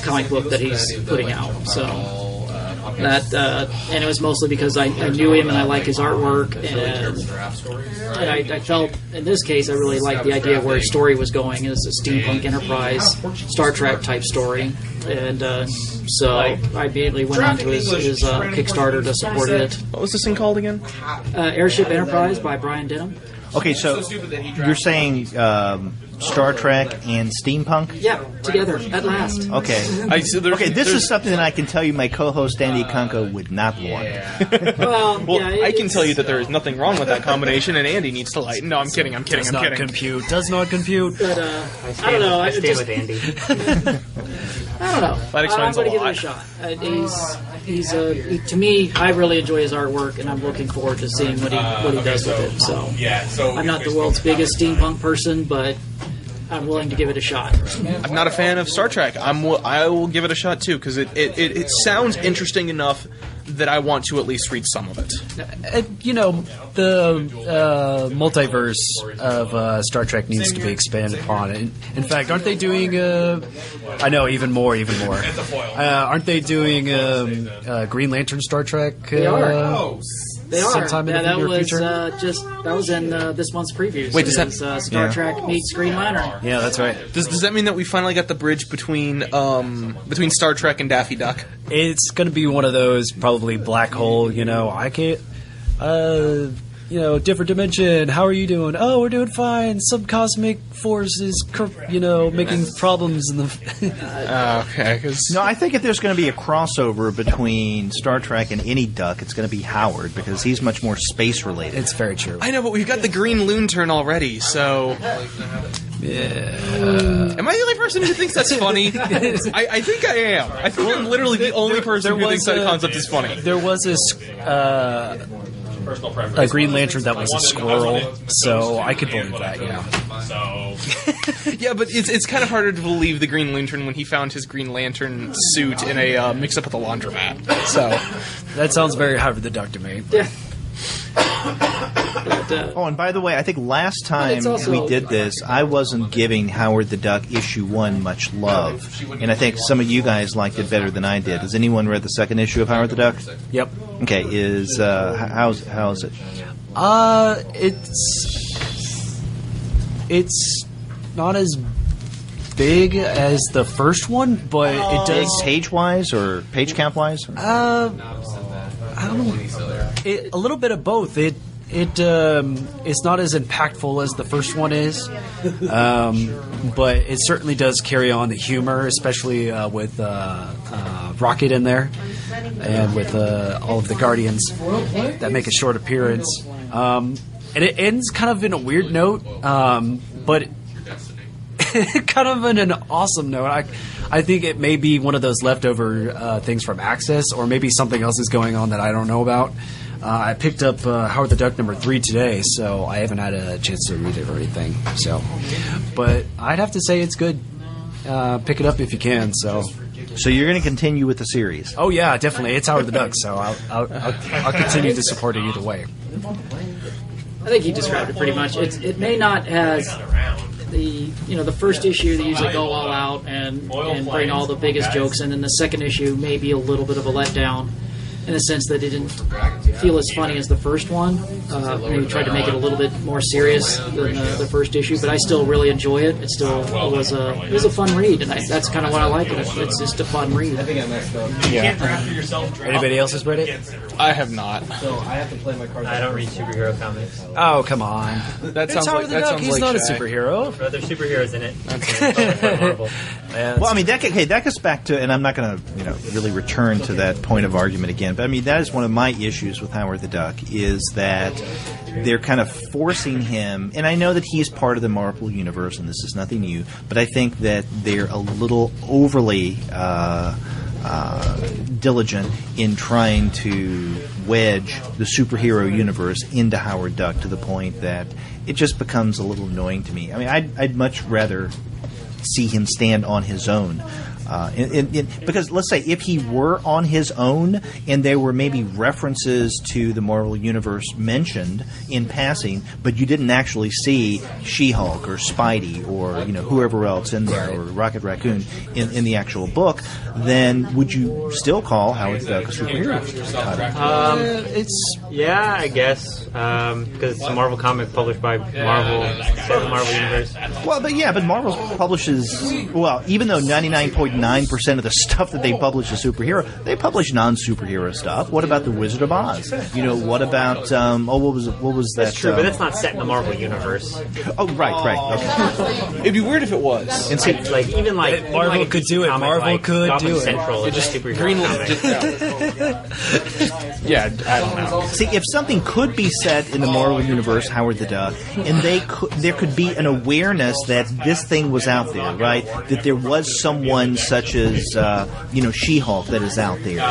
comic book that he's putting out. So that and it was mostly because I knew him and I like his artwork, and I felt in this case I really liked the idea of where his story was going. It's a steampunk Enterprise, Star Trek type story, and so I immediately went on to his Kickstarter to support it. What was this thing called again? Airship Enterprise by Brian Denham. Okay, so you're saying Star Trek and steampunk? Yeah, together at last. Okay. Okay, this is something that I can tell you my co-host Andy Kunko would not want. Well, Well, yeah, I can tell you that there is nothing wrong with that combination, and Andy needs to lighten. No, I'm kidding. Does not compute. Does not compute. But I don't know. I I stand just, with Andy. I don't know. That explains I'm a gonna lot. give it a shot. To me, I really enjoy his artwork, and I'm looking forward to seeing what he does with it. So I'm not the world's biggest steampunk person, but I'm willing to give it a shot. I'm not a fan of Star Trek. I will give it a shot too because it sounds interesting enough that I want to at least read some of it. The multiverse of Star Trek needs to be expanded upon. In fact, aren't they doing? I know even more. Aren't they doing Green Lantern Star Trek? They are. They are. Sometime in the that near was future? that was in this month's previews. Wait, does that- Star Trek meets Green Lantern? Yeah, that's right. Does that mean that we finally got the bridge between Star Trek and Daffy Duck? It's going to be one of those probably black hole. I can't. Different dimension. How are you doing? Oh, we're doing fine. Some cosmic force is, making problems in the. Okay, because No, I think if there's going to be a crossover between Star Trek and any Duck, it's going to be Howard because he's much more space related. It's very true. I know, but we've got the Green Lantern already, so. Am I the only person who thinks that's funny? I think I am. I think I'm literally the only person who thinks that concept is funny. There was this a Green Lantern that was a squirrel, so I could believe that. Yeah. Yeah, but it's kind of harder to believe the Green Lantern when he found his Green Lantern suit in a mix-up at the laundromat. So That sounds very Howard the Duck to me. Yeah. But, Oh, and by the way, I think last time it's also- we did this, I wasn't giving Howard the Duck issue 1 much love, and I think some of you guys liked it better than I did. Has anyone read the second issue of Howard the Duck? Yep. Okay, how's it? It's not as big as the first one, but it Big does. page wise or page count wise? I don't know. A little bit of both. It's not as impactful as the first one is, but it certainly does carry on the humor, especially with Rocket in there, and with all of the Guardians that make a short appearance. And it ends kind of in a weird note, but kind of in an awesome note. I think it may be one of those leftover things from Access, or maybe something else is going on that I don't know about. I picked up Howard the Duck number 3 today, so I haven't had a chance to read it or anything. So, but I'd have to say it's good. Pick it up if you can. So you're going to continue with the series? Oh yeah, definitely. It's Howard the Duck, so I'll continue to support it either way. I think he described it pretty much. It may not as the first issue they usually go all out and bring all the biggest jokes in, and the second issue may be a little bit of a letdown in the sense that it didn't feel as funny as the first one. Maybe tried to make it a little bit more serious than the first issue, but I still really enjoy it. It was a fun read, and that's kind of what I like it. It's just a fun read. Anybody else has read it? I have not. I don't read superhero comics. Oh, come on. That sounds like that sounds He's like not a Shay. superhero. But there's superheroes in it. That's Marvel. Well, I mean, that goes back to, and I'm not going to, really return to that point of argument again. But I mean, that is one of my issues with Howard the Duck is that they're kind of forcing him, and I know that he's part of the Marvel universe, and this is nothing new. But I think that they're a little overly diligent in trying to wedge the superhero universe into Howard Duck to the point that it just becomes a little annoying to me. I mean, I'd much rather see him stand on his own. Because let's say if he were on his own and there were maybe references to the Marvel Universe mentioned in passing, but you didn't actually see She-Hulk or Spidey or whoever else in there or Rocket Raccoon in the actual book, then would you still call Howard the Duck a superhero title? I guess because it's a Marvel comic published by Marvel, the Marvel Universe. Well, but Marvel publishes, even though 99.9% of the stuff that they publish is superhero, they publish non-superhero stuff. What about the Wizard of Oz? What about what was that? That's true, but that's not set in the Marvel Universe. Oh, right. Okay. It'd be weird if it was. And see, Marvel could do it. Marvel could Gotham do it. Central is just superhero comic. Yeah, I don't know. See, if something could be set in the Marvel Universe, Howard the Duck, and there could be an awareness that this thing was out there, right? That there was someone such as, She-Hulk that is out there,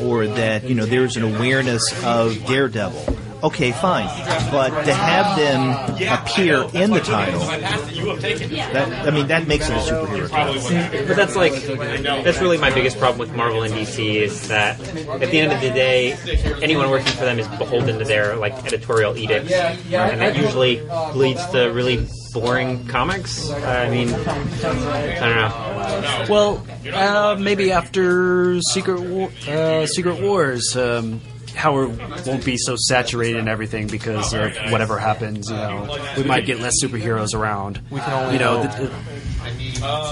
or that, there's an awareness of Daredevil. Okay, fine. But to have them appear in the title, that makes it a superhero title. But that's really my biggest problem with Marvel and DC is that at the end of the day, anyone working for them is beholden to their editorial edicts, and that usually leads to really boring comics. I mean, I don't know. Well, maybe after Secret Wars. Howard won't be so saturated in everything because of whatever happens. We might get less superheroes around. We can only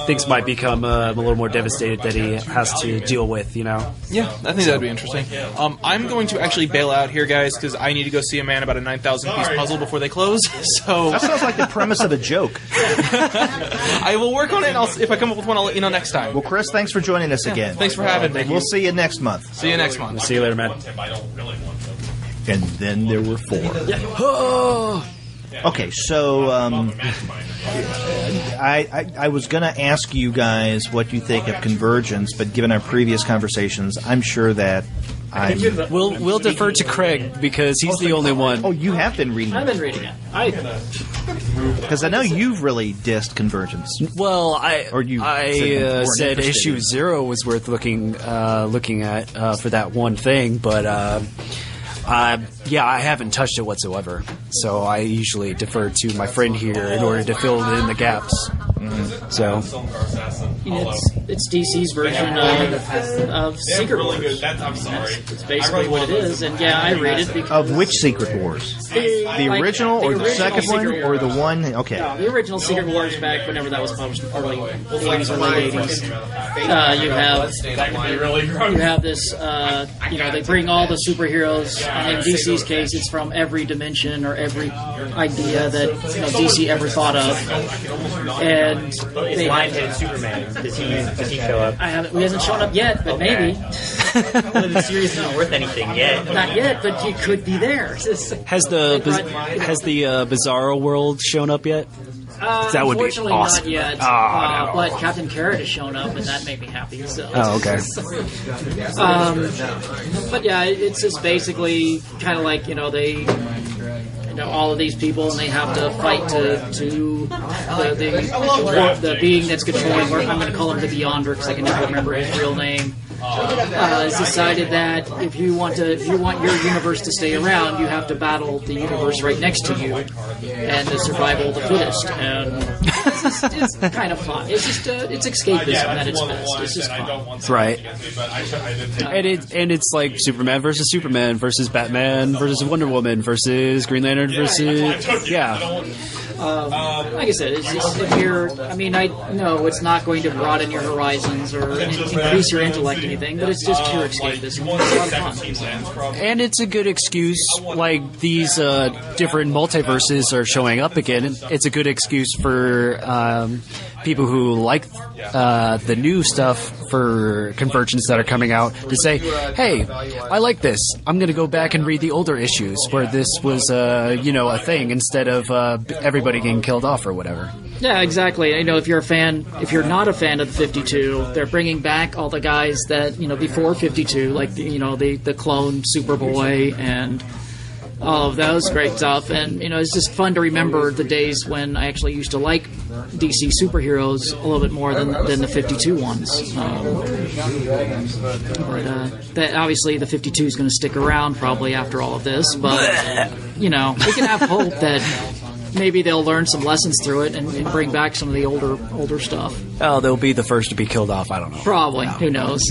things might become a little more devastated that he has to deal with. Yeah, I think that'd be interesting. I'm going to actually bail out here, guys, because I need to go see a man about a 9,000-piece puzzle before they close. So that sounds like the premise of a joke. I will work on it. And if I come up with one, I'll let you know next time. Well, Chris, thanks for joining us again. Thanks for having me. We'll see you next month. See you next month. See you later, man. And then there were 4. Okay, so I was going to ask you guys what you think of Convergence, but given our previous conversations, I'm sure that we'll defer to Craig because he's the only one. Oh, you have been reading it. I've been reading it. Because I know you've really dissed Convergence. Well, I said interested issue 0 was worth looking at for that one thing, but I haven't touched it whatsoever. So I usually defer to my friend here in order to fill in the gaps. Mm-hmm. So it's DC's version of Secret Wars. That's basically what it is. And I read it because of which Secret Wars? The original or the second one or the one? Okay. No, the original Secret Wars back whenever that was published in the early 80s or late 80s. You have this. They bring all the superheroes. In DC's case, it's from every dimension or every idea that DC ever thought of, and and Is they Lion-Headed Superman? Does he show up? he hasn't shown up yet, but maybe. Well, the series isn't worth anything yet. Not yet, but he could be there. Has the Bizarro world shown up yet? That would be unfortunately awesome. not yet. Oh, no. But Captain Carrot has shown up, and that made me happy. So. Oh, okay. But yeah, it's just basically kind of like they. All of these people, and they have to fight to the being that's controlling. Or I'm going to call him the Beyonder because I can never remember his real name. Has decided that if you want your universe to stay around, you have to battle the universe right next to you, and the survival of the fittest. And it's kind of fun. It's just it's escapism at its best. It's just fun. Right. And it's like Superman versus Batman versus Wonder Woman versus Green Lantern versus Like I said, it's just if you're. I mean, I know it's not going to broaden your horizons or increase your intellect or anything, but it's just pure escapism. It's a lot of fun. And it's a good excuse, like these different multiverses are showing up again. It's a good excuse for people who like the new stuff for convergence that are coming out to say, hey, I like this. I'm going to go back and read the older issues where this was, a thing instead of everybody getting killed off or whatever. Yeah, exactly. If you're not a fan of the 52, they're bringing back all the guys that before 52, like the clone Superboy and all of those great stuff. And it's just fun to remember the days when I actually used to like DC superheroes a little bit more than the 52 ones. That obviously the 52 is going to stick around probably after all of this, but we can have hope that maybe they'll learn some lessons through it and bring back some of the older stuff. Oh, they'll be the first to be killed off. I don't know. Probably. Who knows?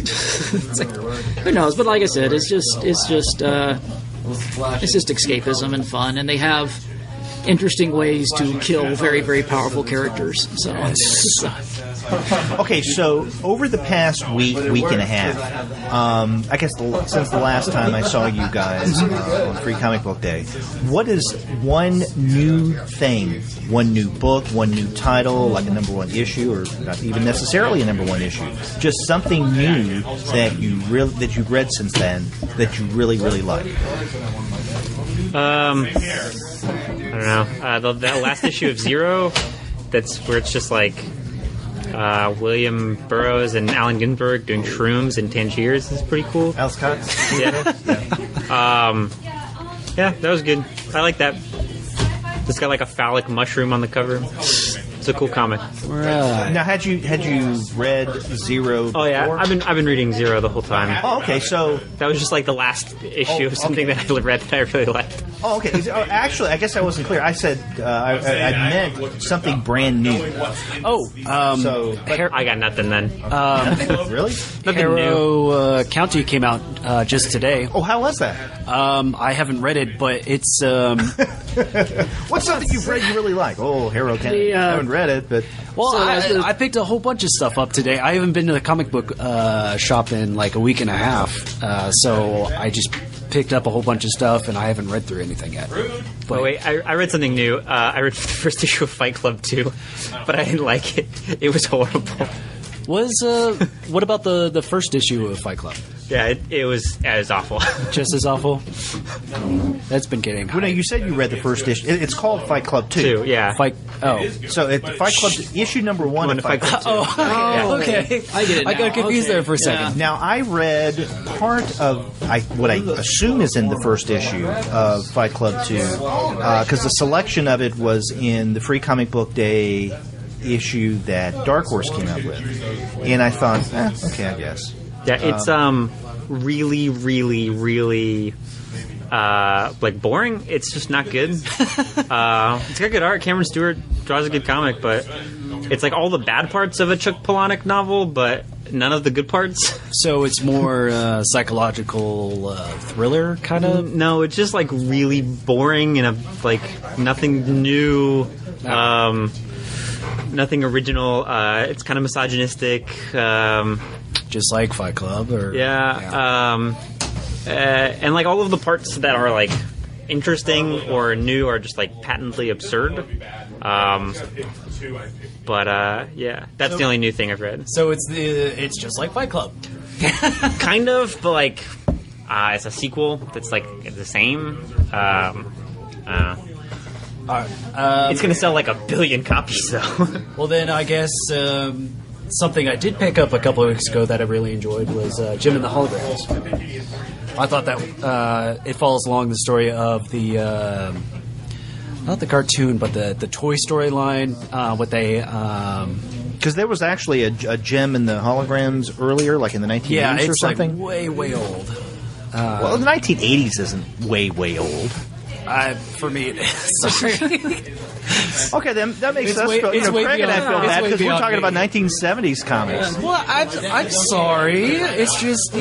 Who knows? But like I said, it's just escapism and fun, and they have interesting ways to kill very, very powerful characters. So. Okay, so over the past week and a half, I guess since the last time I saw you guys on Free Comic Book Day, what is one new thing, one new book, one new title, like a #1 issue, or not even necessarily a #1 issue, just something new that you've read since then that you really, really like? I don't know. That last issue of Zero, that's where it's just like William Burroughs and Allen Ginsberg doing shrooms in Tangiers is pretty cool. Al Scott? Yeah. Yeah, that was good. I like that. It's got like a phallic mushroom on the cover. It's a cool comic. Now, had you read Zero before? Oh yeah, I've been reading Zero the whole time. Oh, okay. So that was just like the last issue of something that I read that I really liked. Oh, okay. Actually, I guess I wasn't clear. I said I meant something brand new. Oh, I got nothing then. Really? Nothing Harrow County came out just today. Oh, how was that? I haven't read it, but it's. What's something you've read you really like? Oh, Harrow County. I haven't read it, but well, I picked a whole bunch of stuff up today. I haven't been to the comic book shop in like a week and a half, so I just picked up a whole bunch of stuff, and I haven't read through anything yet. But wait, I read something new. I read the first issue of Fight Club 2, but I didn't like it. It was horrible. What about the first issue of Fight Club? Yeah, it was awful. Just as awful? That's been getting high. Well, no, you said you read the first issue. It's called Fight Club 2. Yeah. So Fight Club issue #1 of Fight Club 2. Oh, okay. I get it I got now. confused there for a second. Now, I read part of what I assume is in the first issue of Fight Club 2, because the selection of it was in the Free Comic Book Day issue that Dark Horse came out with. And I thought, okay, I guess. Yeah, it's really, really, really like boring. It's just not good. It's got good art. Cameron Stewart draws a good comic, but it's like all the bad parts of a Chuck Palahniuk novel, but none of the good parts. So it's more psychological thriller kind of? No, it's just like really boring and like nothing new. Nothing original. It's kind of misogynistic. Just like Fight Club, or and like all of the parts that are like interesting or new or just like patently absurd. Yeah, that's the only new thing I've read. So it's just like Fight Club. Kind of, but like it's a sequel that's like the same. It's going to sell like 1 billion copies, though. Well, then I guess something I did pick up a couple of weeks ago that I really enjoyed was Jim and the Holograms. I thought that it follows along the story of the not the cartoon, but the Toy Story line. What they Because there was actually a Gem and the Holograms earlier, like in the 1980s or something. Like way old. Well, the 1980s isn't way old. For me, it is. Okay, then that makes sense. Way, Craig and I feel bad because we're talking me. about 1970s comics. Well, I'm sorry. It's just,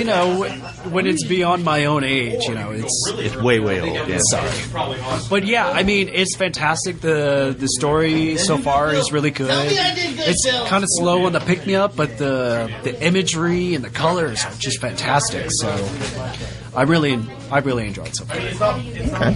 when it's beyond my own age, It's way old. Yeah. Sorry. But yeah, I mean, it's fantastic. The story so far is really good. It's kind of slow on the pick-me-up, but the imagery and the colors are just fantastic. So I really enjoyed it so far. Okay.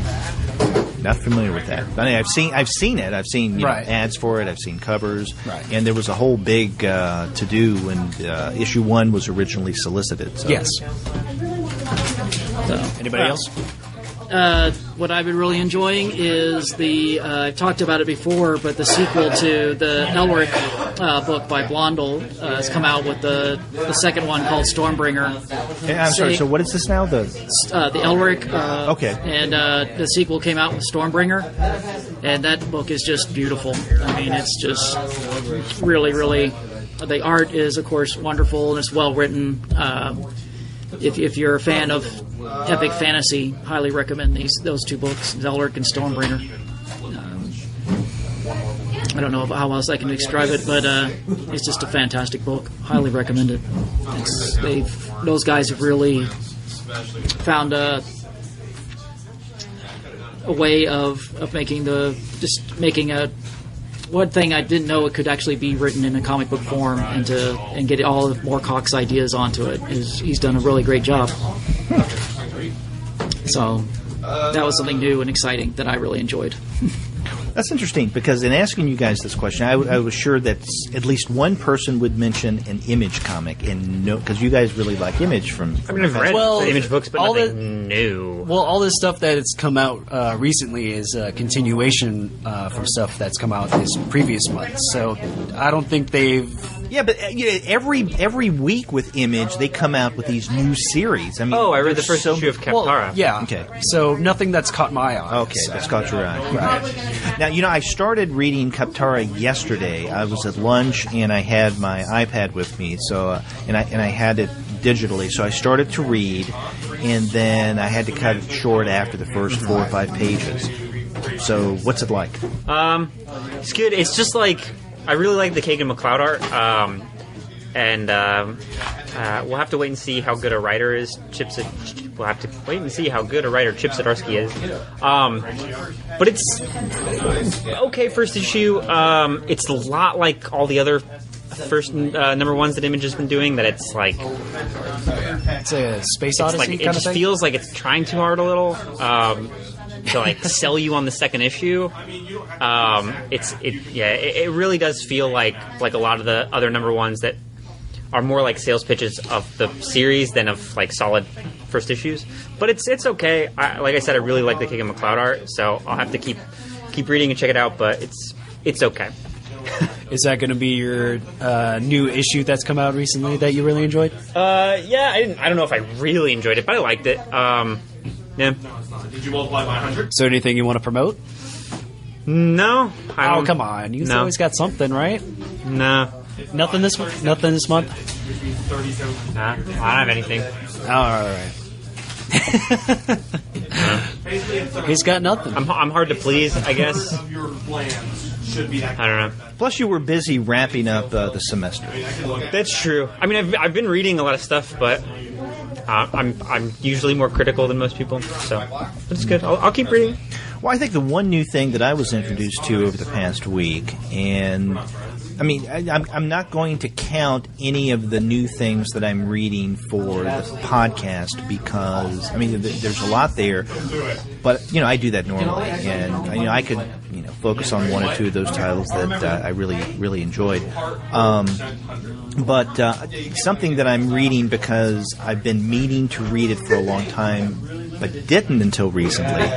Not familiar with that. I mean, I've seen it. I've seen Right. ads for it. I've seen covers. Right. And there was a whole big to-do when issue 1 was originally solicited. So. Yes. Anybody else? What I've been really enjoying is I've talked about it before, but the sequel to the Elric book by Blondel has come out with the second one called Stormbringer. I'm sorry. So what is this now? The Elric. Okay. And the sequel came out with Stormbringer, and that book is just beautiful. I mean, it's just really. The art is, of course, wonderful and it's well written. If you're a fan of epic fantasy, highly recommend those two books, Elric and Stormbringer. I don't know how else I can describe it, but it's just a fantastic book. Highly recommend it. Those guys have really found a way of making one thing I didn't know it could actually be written in a comic book form and get all of Moorcock's ideas onto it. He's done a really great job. So that was something new and exciting that I really enjoyed. That's interesting because in asking you guys this question, I was sure that at least one person would mention an Image comic, and because you guys really like Image from. I mean, I've read the Image books, but nothing new. Well, all this stuff that has come out recently is a continuation from stuff that's come out this previous month. So I don't think they've. Yeah, but every week with Image, they come out with these new series. I mean, I read the first issue of Kaptara. Well, yeah. Okay. So nothing that's caught my eye. Okay, so. that's caught your eye. Right. Now, I started reading Kaptara yesterday. I was at lunch and I had my iPad with me, so and I had it digitally. So I started to read, and then I had to cut it short after the first 4 or 5 pages. So, what's it like? It's good. It's just like I really like the Kagan McLeod art, and we'll have to wait and see how good a writer is. We'll have to wait and see how good a writer Chip Zdarsky is. But it's okay first issue. It's a lot like all the other first number ones that Image has been doing. That it's like it's a space odyssey like, kind it of just thing. feels like it's trying too hard a little. To like sell you on the second issue, it really does feel like a lot of the other number ones that are more like sales pitches of the series than of like solid first issues. But it's okay. Like I said, I really like the Kagan McLeod art, so I'll have to keep reading and check it out. But it's okay. Is that going to be your new issue that's come out recently that you really enjoyed? Yeah, I don't know if I really enjoyed it, but I liked it. Yeah. Did you multiply by 100? So anything you want to promote? No. Oh, come on. You've always got something, right? No. Nothing this month? Nah, I don't have anything. All right. He's got nothing. I'm hard to please, I guess. I don't know. Plus, you were busy wrapping up the semester. That's true. I mean, I've been reading a lot of stuff, but I'm usually more critical than most people, so but it's good. I'll keep reading. Well, I think the one new thing that I was introduced to over the past week, and I mean, I'm not going to count any of the new things that I'm reading for the podcast because, I mean, there's a lot there, but, I do that normally, and, I could, focus on one or two of those titles that I really, really enjoyed. But something that I'm reading because I've been meaning to read it for a long time, but didn't until recently,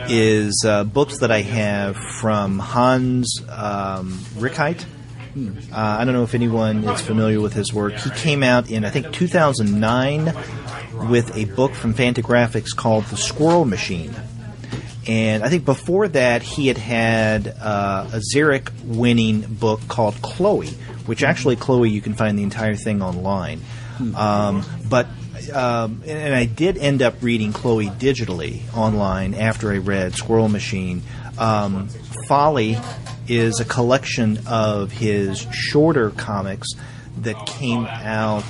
is books that I have from Hans Rickheit. I don't know if anyone is familiar with his work. He came out in, I think, 2009 with a book from Fantagraphics called The Squirrel Machine. And I think before that, he had a Xeric winning book called Chloe, which actually, Chloe, you can find the entire thing online. And I did end up reading Chloe digitally online after I read Squirrel Machine. Folly is a collection of his shorter comics that came out,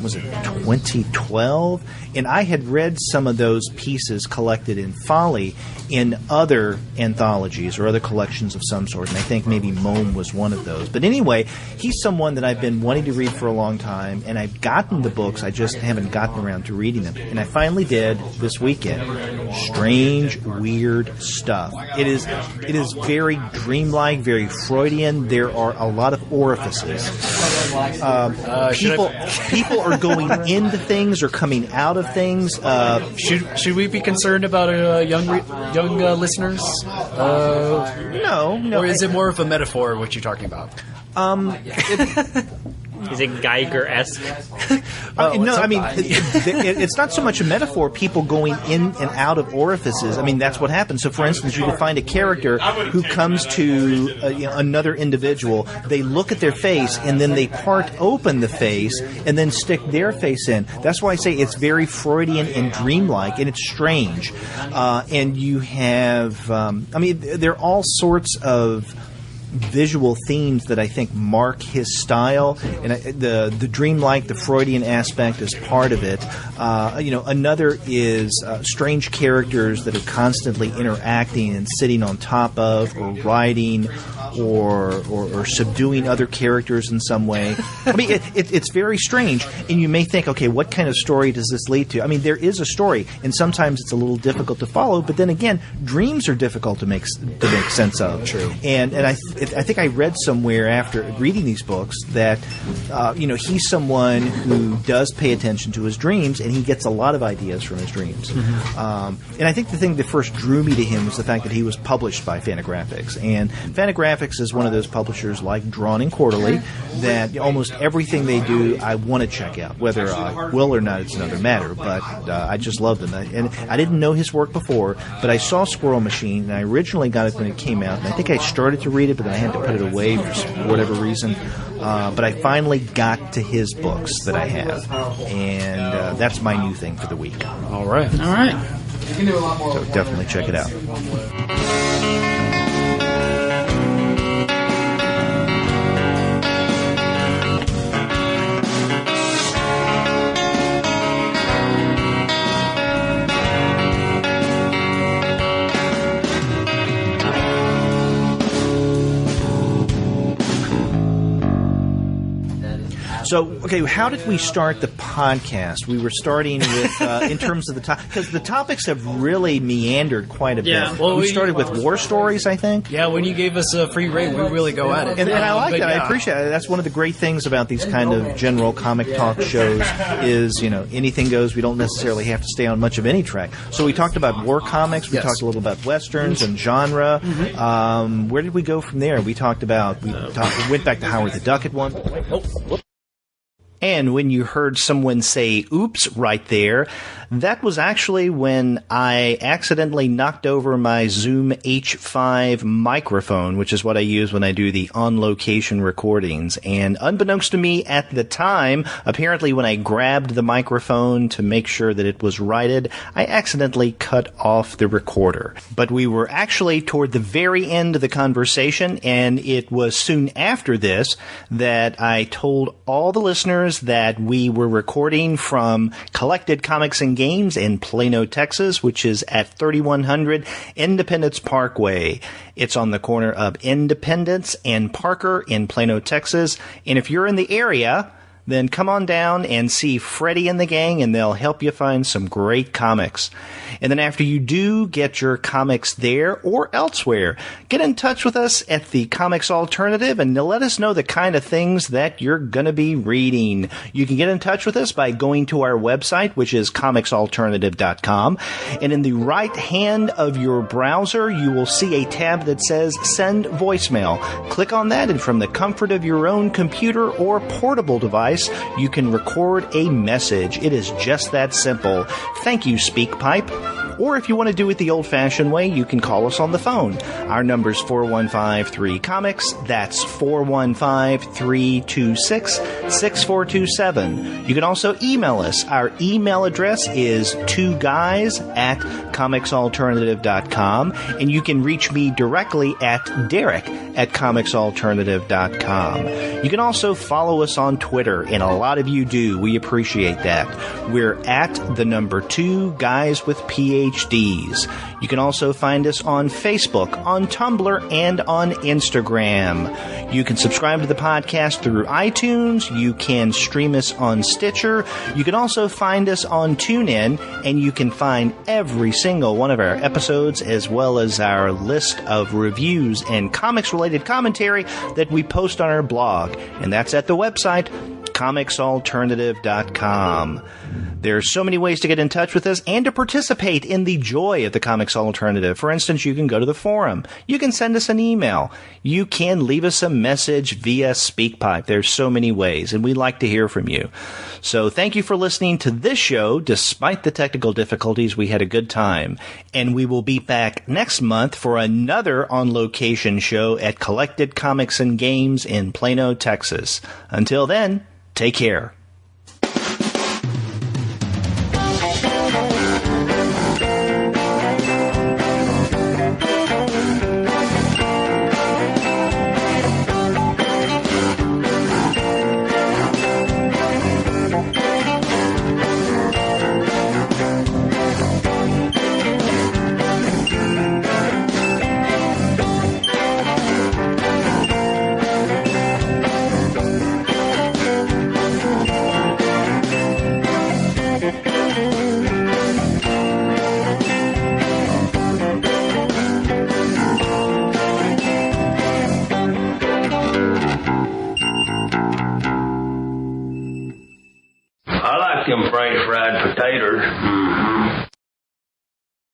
was it 2012? And I had read some of those pieces collected in Folly in other anthologies or other collections of some sort, and I think maybe Mome was one of those. But anyway, he's someone that I've been wanting to read for a long time, and I've gotten the books, I just haven't gotten around to reading them. And I finally did this weekend. Strange, weird stuff. It is very dreamlike, very Freudian. There are a lot of orifices. People are going into things or coming out of things. Should we be concerned about young listeners? No. Or is it more of a metaphor, what you're talking about? Is it Geiger-esque? No, I mean, it's not so much a metaphor, people going in and out of orifices. I mean, that's what happens. So, for instance, you can find a character who comes to another individual, they look at their face, and then they part open the face and then stick their face in. That's why I say it's very Freudian and dreamlike, and it's strange. And you have, there are all sorts of visual themes that I think mark his style, and the dreamlike, the Freudian aspect is part of it. Another is strange characters that are constantly interacting and sitting on top of, or riding, or subduing other characters in some way. I mean, it's very strange, and you may think, okay, what kind of story does this lead to? I mean, there is a story, and sometimes it's a little difficult to follow, but then again, dreams are difficult to make sense of. True. And I think I read somewhere after reading these books that he's someone who does pay attention to his dreams, and he gets a lot of ideas from his dreams. Mm-hmm. And I think the thing that first drew me to him was the fact that he was published by Fantagraphics, and Fantagraphics is one of those publishers like Drawn and Quarterly that almost everything they do I want to check out. Whether I will or not, it's another matter, but I just love them. And I didn't know his work before, but I saw Squirrel Machine, and I originally got it when it came out, and I think I started to read it, but then I had to put it away for whatever reason. But I finally got to his books that I have, and that's my new thing for the week. All right. So definitely check it out. So, okay, how did we start the podcast? We were starting with, in terms of the topic, because the topics have really meandered quite a bit. Yeah, well, we started with war stories, I think. Yeah, when you gave us a free rein, we really go at it. And I like that. Yeah. I appreciate it. That's one of the great things about these kind of general comic talk shows is, anything goes. We don't necessarily have to stay on much of any track. So we talked about war comics. We talked a little about westerns and genre. Mm-hmm. Where did we go from there? We went back to Howard the Duck at one point. And when you heard someone say, oops, right there, that was actually when I accidentally knocked over my Zoom H5 microphone, which is what I use when I do the on-location recordings. And unbeknownst to me at the time, apparently when I grabbed the microphone to make sure that it was righted, I accidentally cut off the recorder. But we were actually toward the very end of the conversation, and it was soon after this that I told all the listeners that we were recording from Collected Comics and and Games in Plano, Texas, which is at 3100 Independence Parkway. It's on the corner of Independence and Parker in Plano, Texas. And if you're in the area, then come on down and see Freddie and the gang, and they'll help you find some great comics. And then after you do get your comics there or elsewhere, get in touch with us at the Comics Alternative and let us know the kind of things that you're going to be reading. You can get in touch with us by going to our website, which is comicsalternative.com. And in the right hand of your browser, you will see a tab that says Send Voicemail. Click on that, and from the comfort of your own computer or portable device, you can record a message. It is just that simple. Thank you, SpeakPipe. Or if you want to do it the old-fashioned way, you can call us on the phone. Our number's 415-3-COMICS. That's 415-326-6427. You can also email us. Our email address is 2guys@comicsalternative.com, and you can reach me directly at Derek@comicsalternative.com. You can also follow us on Twitter, and a lot of you do. We appreciate that. We're at the number 2 Guys with PhDs. You can also find us on Facebook, on Tumblr, and on Instagram. You can subscribe to the podcast through iTunes. You can stream us on Stitcher. You can also find us on TuneIn, and you can find every single one of our episodes as well as our list of reviews and comics-related commentary that we post on our blog. And that's at the website comicsalternative.com. There are so many ways to get in touch with us and to participate in the joy of the Comics Alternative. For instance, you can go to the forum. You can send us an email. You can leave us a message via SpeakPipe. There's so many ways, and we'd like to hear from you. So thank you for listening to this show. Despite the technical difficulties, we had a good time. And we will be back next month for another on-location show at Collected Comics and Games in Plano, Texas. Until then, take care. I like them French fried potatoes.